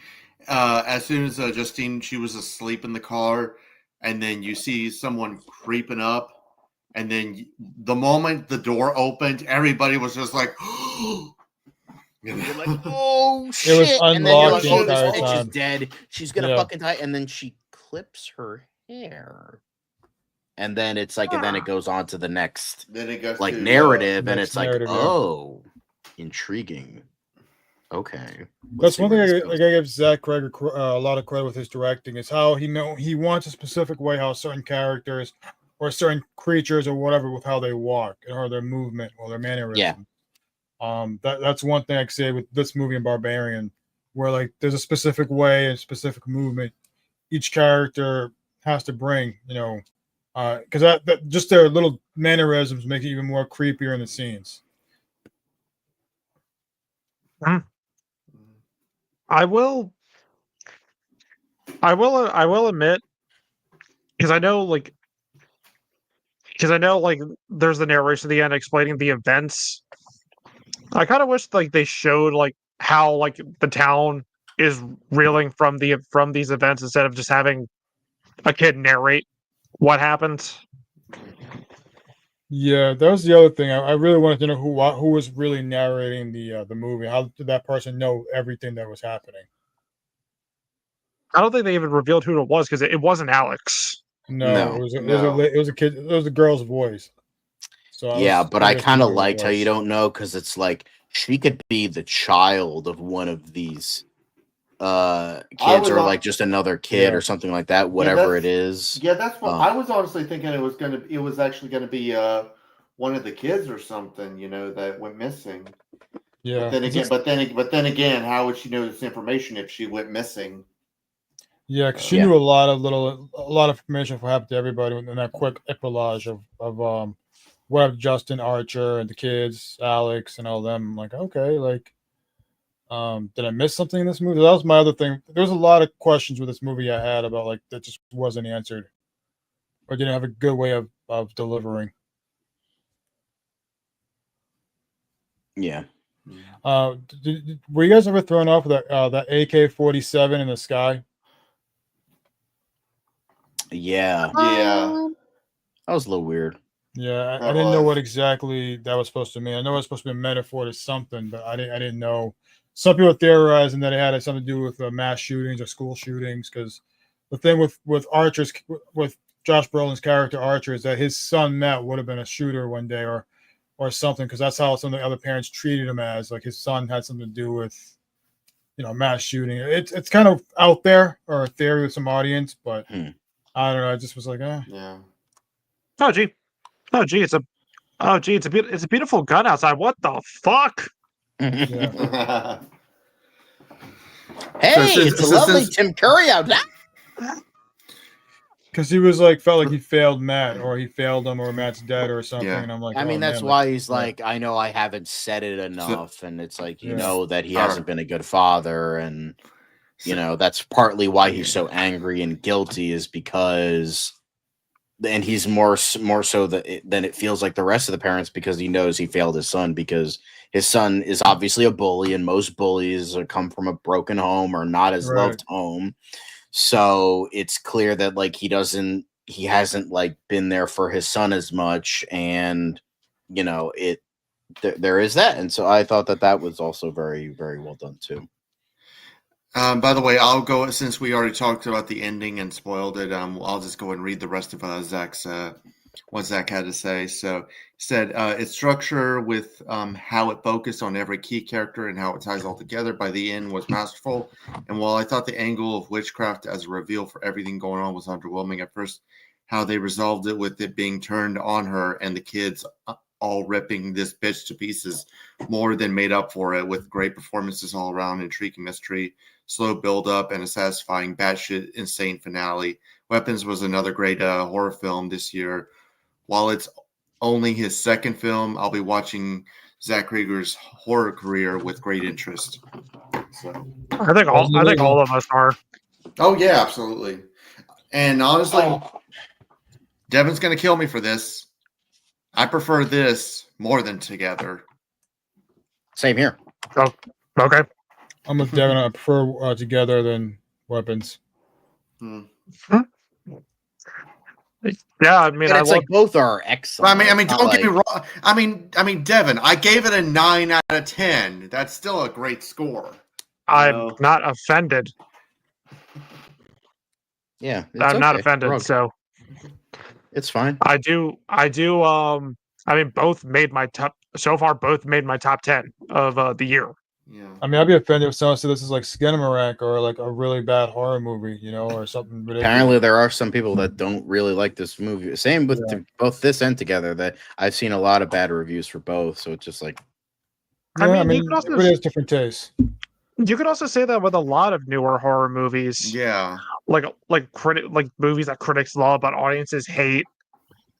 as soon as Justine, she was asleep in the car, and then you see someone creeping up. And then the moment the door opened, everybody was just like, you're like, oh shit. And then you're unlocked like, the oh, this entire bitch is time. dead. She's gonna Yeah. fucking die. And then she clips her hair. And then it's like, and then it goes on to the next then it goes like to, narrative, and next it's like, narrative, yeah. oh, intriguing. Okay. That's one thing I I gotta give Zach Cregger a lot of credit with his directing is how he wants a specific way how certain characters or certain creatures or whatever with how they walk or their movement or their mannerism. Yeah. That's one thing I can say with this movie and Barbarian, where like there's a specific way and specific movement each character has to bring, because that just their little mannerisms make it even more creepier in the scenes. I will admit, because I know like there's the narration at the end explaining the events. I kind of wish like they showed like how like the town is reeling from these events instead of just having a kid narrate what happened. Yeah, that was the other thing. I really wanted to know who was really narrating the movie. How did that person know everything that was happening? I don't think they even revealed who it was because it wasn't Alex. No, No. it was a kid. It was a girl's voice. So I Yeah, was but I curious to kind know of who it liked how you was. don't know because it's like she could be the child of one of these kids was or on- like just another kid Yeah. or something like that, Yeah, whatever it is. that's what I was honestly thinking. It was actually gonna be one of the kids or something, that went missing. Yeah, But then again, how would she know this information if she went missing? yeah, because she Yeah. knew a lot of information what happened to everybody in that quick epilogue of what Justin Archer and the kids, Alex and all them. I'm like, okay, like, did I miss something in this movie? That was my other thing. There's a lot of questions with this movie I had about like that just wasn't answered, or didn't have a good way of delivering. Yeah. Were you guys ever thrown off with that AK-47 in the sky? Yeah. Yeah, That was a little weird. Yeah, I That didn't know was. what exactly that was supposed to mean. I know it was supposed to be a metaphor to something, but I didn't know. Some people theorizing that it had something to do with mass shootings or school shootings. Because the thing with Archer's with Josh Brolin's character Archer is that his son Matt would have been a shooter one day or something. Because that's how some of the other parents treated him as like his son had something to do with mass shooting. It's kind of out there or a theory with some audience, but I don't know. I just was like, Yeah. Oh gee, it's a beautiful gun outside. What the fuck? yeah. Hey, it's a lovely since- Tim Curry out there. Because he was like felt like he failed Matt or he failed him or Matt's dead or something. Yeah. And I'm like, I mean, oh, that's man, why he's like, I know I haven't said it enough, and it's like you know that he hasn't been a good father, and that's partly why he's so angry and guilty is because, and he's more so than it feels like the rest of the parents because he knows he failed his son because his son is obviously a bully, and most bullies come from a broken home or not as loved home. So it's clear that like he hasn't like been there for his son as much, and there is that, and so I thought that was also very, very well done too. By the way, I'll go since we already talked about the ending and spoiled it. I'll just go and read the rest of Zach's what Zach had to say. So he said its structure with how it focused on every key character and how it ties all together by the end was masterful. And while I thought the angle of witchcraft as a reveal for everything going on was underwhelming at first, how they resolved it with it being turned on her and the kids all ripping this bitch to pieces more than made up for it with great performances all around, intriguing mystery, slow build up, and a satisfying batshit insane finale. Weapons was another great horror film this year. While it's only his second film, I'll be watching Zach Cregger's horror career with great interest. So, I think all of us are. oh yeah, absolutely. And honestly, Devin's gonna kill me for this. I prefer this more than Together. Same here. Oh, okay. I'm with Devin. I prefer Together than Weapons. Yeah, I mean, And it's like both are excellent. I mean, don't get me wrong. I mean, Devin, I gave it a 9 out of 10. That's still a great score. I'm not offended. Yeah, I'm not offended. So it's fine. I do. I mean, both made my top so far. Both made my top 10 of the year. Yeah. I mean, I'd be offended if someone said this is like Skinamarink or like a really bad horror movie, or something ridiculous. Apparently, there are some people that don't really like this movie. Same with both this and Together. That I've seen a lot of bad reviews for both. So it's just like, I mean, everybody has different tastes. You could also say that with a lot of newer horror movies. Yeah. Like movies that critics love but audiences hate.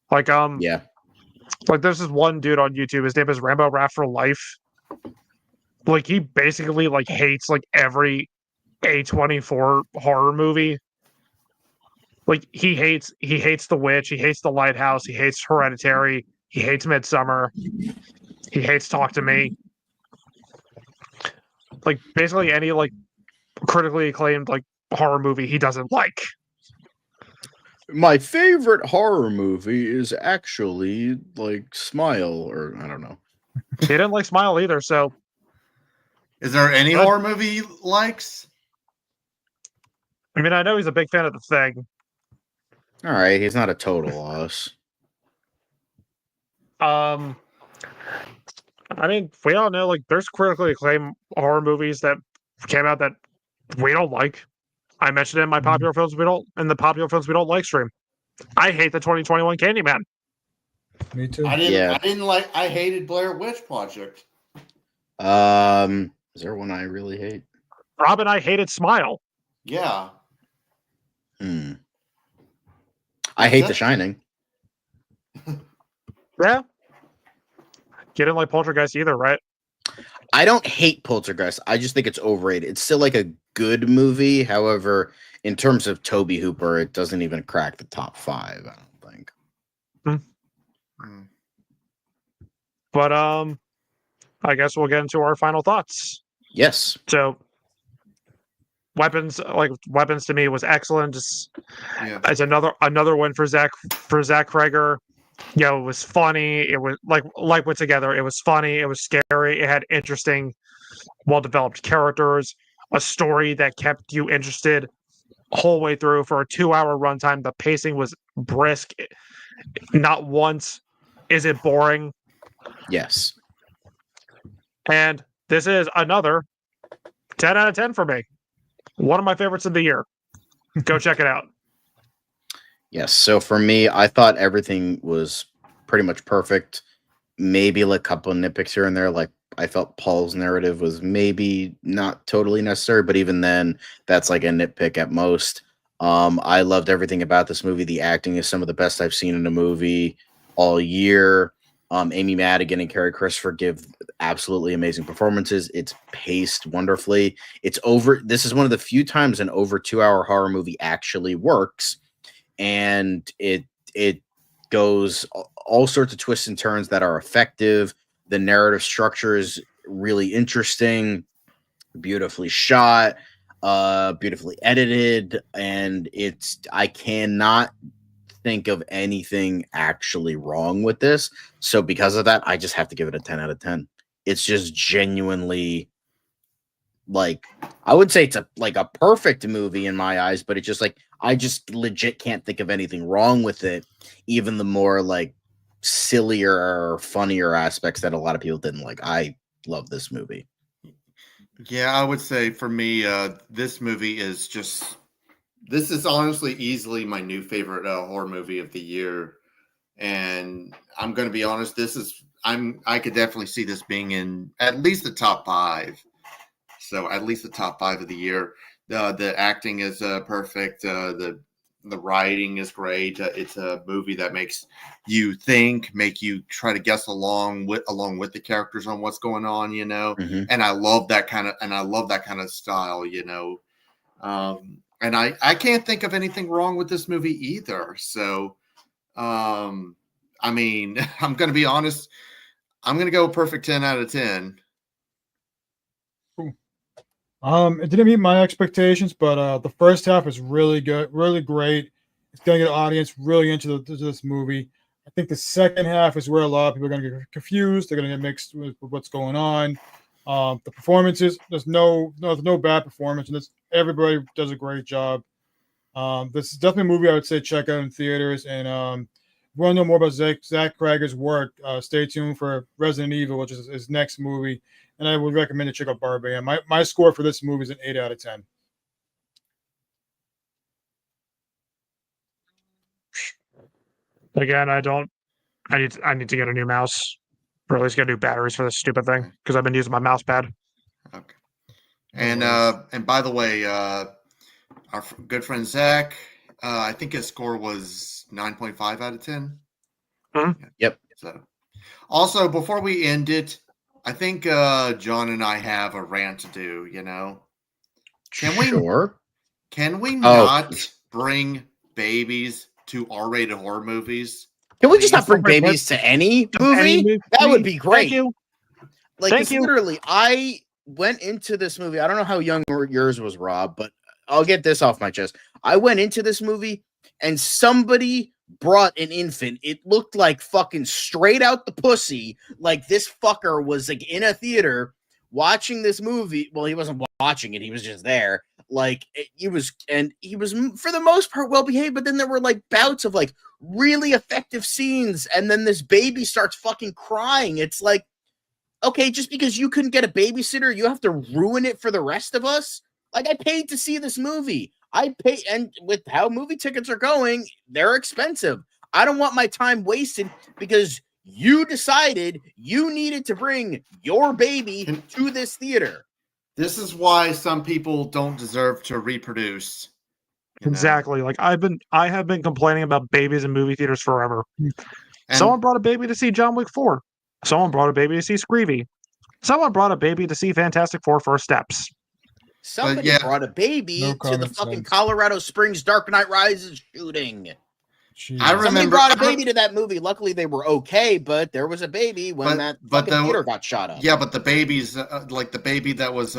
Like yeah. Like there's this one dude on YouTube. His name is Rambo Rat for Life. Like he basically like hates like every A24 horror movie. Like he hates The Witch, he hates The Lighthouse, he hates Hereditary, he hates Midsummer, he hates Talk to Me. Like basically any like critically acclaimed like horror movie he doesn't like. My favorite horror movie is actually like Smile, or I don't know. He didn't like Smile either, so Is there any Good. horror movie he likes? I mean, I know he's a big fan of The Thing. All right, he's not a total loss. I mean, we all know like there's critically acclaimed horror movies that came out that we don't like. I mentioned it in my popular films we don't like stream. I hate the 2021 Candyman. Me too. I Yeah. didn't like. I hated Blair Witch Project. Is there one I really hate? Rob and I hated Smile. Yeah. I hate The Shining. Yeah. You didn't like Poltergeist either, right? I don't hate Poltergeist. I just think it's overrated. It's still like a good movie. However, in terms of Toby Hooper, it doesn't even crack the top 5, I don't think. But I guess we'll get into our final thoughts. Yes. So weapons to me was excellent. Just it's another win for Zach Cregger. You know, it was funny. It was like Put Together. It was funny. It was scary. It had interesting, well-developed characters. A story that kept you interested whole way through for a 2-hour runtime. The pacing was brisk. Not once is it boring. Yes. And this is another 10 out of 10 for me. One of my favorites of the year. Go check it out. Yes. So for me, I thought everything was pretty much perfect. Maybe like a couple of nitpicks here and there. Like I felt Paul's narrative was maybe not totally necessary, but even then, that's like a nitpick at most. I loved everything about this movie. The acting is some of the best I've seen in a movie all year. Amy Madigan and Carrie Christopher give absolutely amazing performances. It's paced wonderfully. This is one of the few times an over 2-hour horror movie actually works. And it goes all sorts of twists and turns that are effective. The narrative structure is really interesting, beautifully shot, beautifully edited, and I cannot think of anything actually wrong with this. So because of that, I just have to give it a 10 out of 10. It's just genuinely like, I would say it's a perfect movie in my eyes, but it's just like, I just legit can't think of anything wrong with it. Even the more like sillier or funnier aspects that a lot of people didn't like. I love this movie. Yeah, I would say for me, this movie is this is honestly easily my new favorite horror movie of the year. And I'm going to be honest, I could definitely see this being in at least the top 5. So at least the top 5 of the year. The acting is perfect. The writing is great. It's a movie that makes you think, make you try to guess along with the characters on what's going on, you know. Mm-hmm. And I love that kind of style, you know. And I can't think of anything wrong with this movie either. So, I mean, I'm going to be honest. I'm going to go perfect 10 out of 10. It didn't meet my expectations, but the first half is really good, really great. It's going to get an audience really into this movie. I think the second half is where a lot of people are going to get confused. They're going to get mixed with what's going on. The performances, there's no bad performance, and everybody does a great job. This is definitely a movie I would say check out in theaters. And if you want to know more about Zach Cregger's work, stay tuned for Resident Evil, which is his next movie. And I would recommend to check out Barbarian. My score for this movie is an 8 out of 10. Again, I need to get a new mouse, or at least get new batteries for this stupid thing because I've been using my mouse pad. Okay. And by the way, our good friend Zach, I think his score was 9.5 out of 10. Mm-hmm. Yep. So, also before we end it, I think John and I have a rant to do. You know, can we not bring babies to R-rated horror movies? Can we just not bring babies to any movie? That would be great. Thank you. Like, literally, I went into this movie. I don't know how young yours was, Rob, but I'll get this off my chest. I went into this movie and somebody brought an infant. It looked like fucking straight out the pussy. Like this fucker was like in a theater watching this movie. Well, he wasn't watching it. He was just there. Like he was for the most part well behaved, but then there were like bouts of like really effective scenes, and then this baby starts fucking crying. It's like, okay, just because you couldn't get a babysitter, you have to ruin it for the rest of us? Like, I paid to see this movie. And with how movie tickets are going, they're expensive. I don't want my time wasted because you decided you needed to bring your baby to this theater. This is why some people don't deserve to reproduce. Exactly. Like I have been complaining about babies in movie theaters forever. And Someone brought a baby to see John Wick 4. Someone brought a baby to see Screevy. Someone brought a baby to see Fantastic Four First Steps. Somebody brought a baby to the fucking Colorado Springs Dark Knight Rises shooting. Somebody brought a baby to that movie. Luckily, they were okay, but there was a baby when that theater got shot up. Yeah, but the baby's like the baby that was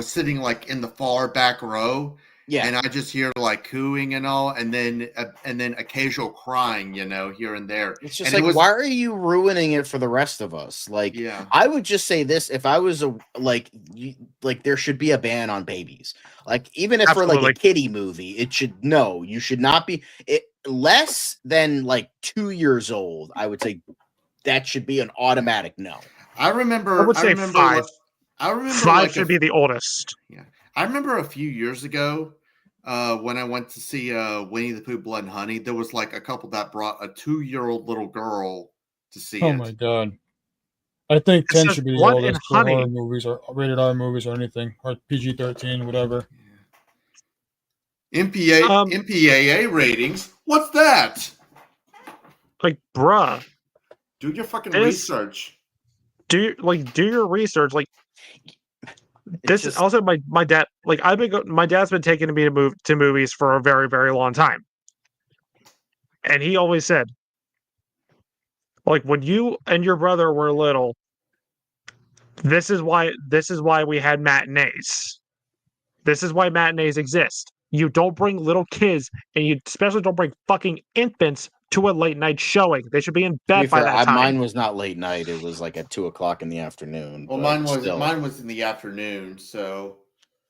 sitting like in the far back row. Yeah, and I just hear like cooing and all, and then occasional crying, here and there. It's just why are you ruining it for the rest of us? Like, yeah. I would just say this: if I was there should be a ban on babies. Like, even if for like a kiddie movie, you should not be less than like 2 years old. I would say that should be an automatic no. I would say 5. Five should be the oldest. Yeah. I remember a few years ago when I went to see Winnie the Pooh Blood and Honey, there was like a couple that brought a 2-year-old little girl to see it. Oh my God. I think 10 should be the oldest for horror movies or rated R movies or anything, or PG-13, whatever. MPAA ratings? What's that? Like, bruh. Do your fucking research. Do your research. Like, this is also my dad. Like my dad's been taking me to movies for a very, very long time, and he always said, like, when you and your brother were little, this is why we had matinees. This is why matinees exist. You don't bring little kids, and you especially don't bring fucking infants to a late night showing. They should be in bed by that time. Mine was not late night. It was like at 2:00 in the afternoon. Well, mine was in the afternoon. So,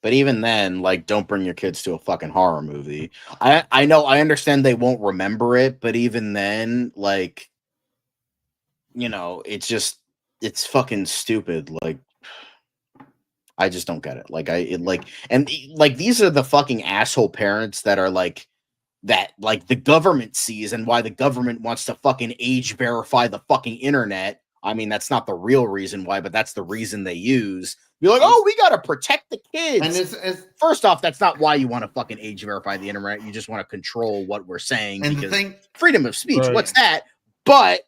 but even then, like, don't bring your kids to a fucking horror movie. I know, I understand they won't remember it, but even then, like, it's fucking stupid. Like, I just don't get it. These are the fucking asshole parents that are like. That like the government sees and why the government wants to fucking age verify the fucking internet. I mean, that's not the real reason why, but that's the reason they use. You're like, oh, we got to protect the kids. And first off, that's not why you want to fucking age verify the internet. You just want to control what we're saying. And because freedom of speech, right. What's that? But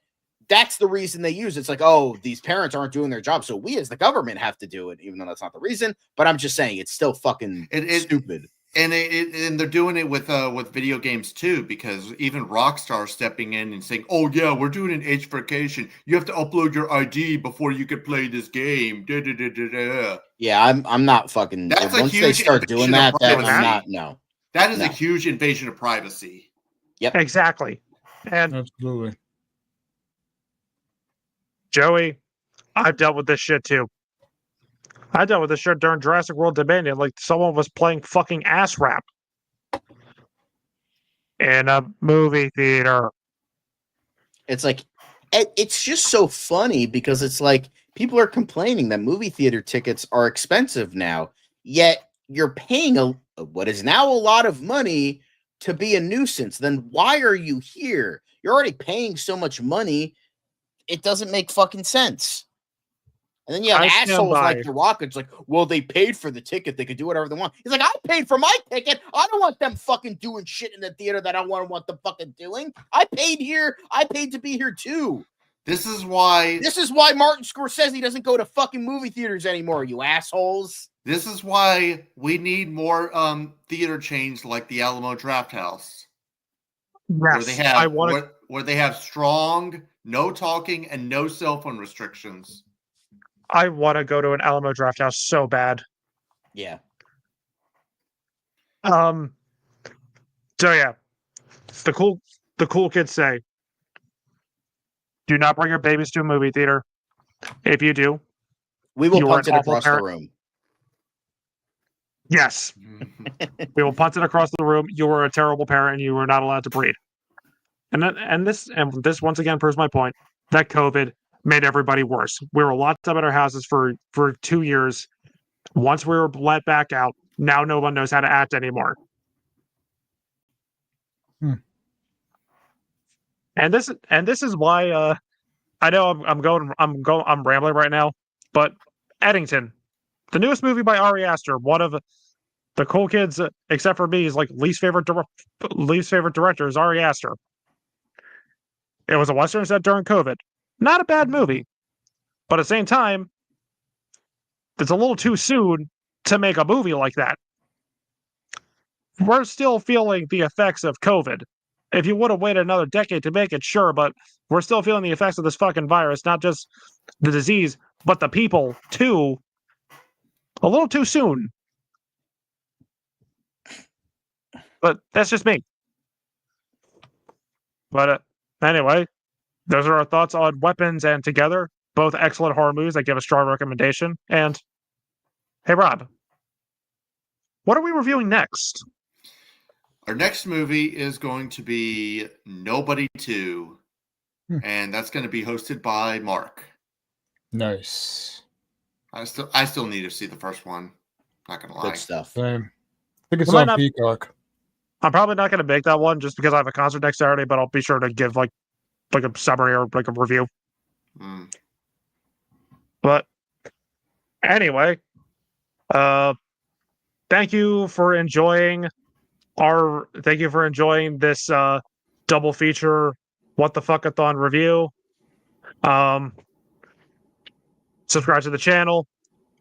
that's the reason they use it. It's like, oh, these parents aren't doing their job, so we as the government have to do it, even though that's not the reason. But I'm just saying it's still fucking stupid. And they're doing it with video games too, because even Rockstar stepping in and saying, "Oh yeah, we're doing an age verification. You have to upload your ID before you can play this game." Da, da, da, da, da. Yeah, I'm not fucking. That's once they start doing that, I'm not. No, that is a huge invasion of privacy. Yep, exactly. And absolutely, Joey, I've dealt with this shit too. I dealt with this shit during Jurassic World Dominion. Like, someone was playing fucking ass rap in a movie theater. It's like, it's just so funny because it's like people are complaining that movie theater tickets are expensive now, yet you're paying what is now a lot of money to be a nuisance. Then why are you here? You're already paying so much money. It doesn't make fucking sense. And then you have assholes like The Rock. It's like, well, they paid for the ticket. They could do whatever they want. He's like, I paid for my ticket. I don't want them fucking doing shit in the theater that I want them fucking doing. I paid here. I paid to be here too. This is why Martin Scorsese doesn't go to fucking movie theaters anymore, you assholes. This is why we need more theater chains like the Alamo Drafthouse. Yes, where they have strong no talking and no cell phone restrictions. I want to go to an Alamo Drafthouse so bad. Yeah. So yeah, the cool kids say, do not bring your babies to a movie theater. If you do, We will you are punt an it awful across the parent. room. Yes, we will punt it across the room. You are a terrible parent, and you are not allowed to breed. And this once again proves my point that COVID made everybody worse. We were locked up at our houses for 2 years. Once we were let back out, now no one knows how to act anymore. And this is why I know I'm rambling right now, but Eddington, the newest movie by Ari Aster, one of the cool kids, except for me, is like least favorite director is Ari Aster. It was a Western set during COVID. Not a bad movie, but at the same time, it's a little too soon to make a movie like that. We're still feeling the effects of COVID. If you would have waited another decade to make it, sure, but we're still feeling the effects of this fucking virus, not just the disease, but the people, too. A little too soon. But that's just me. But anyway, those are our thoughts on Weapons and Together. Both excellent horror movies that give a strong recommendation. And hey, Rob, what are we reviewing next? Our next movie is going to be Nobody 2, and that's going to be hosted by Mark. Nice. I still need to see the first one. Not going to lie. Good stuff. Same. I think it's We might on not- Peacock. I'm probably not going to make that one just because I have a concert next Saturday, but I'll be sure to give like a summary or like a review. But anyway, thank you for enjoying this double feature What the Fuck-a-thon review. Subscribe to the channel,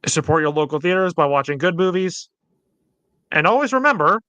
support your local theaters by watching good movies, and always remember,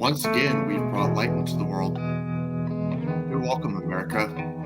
Once again, we've brought light into the world. You're welcome, America.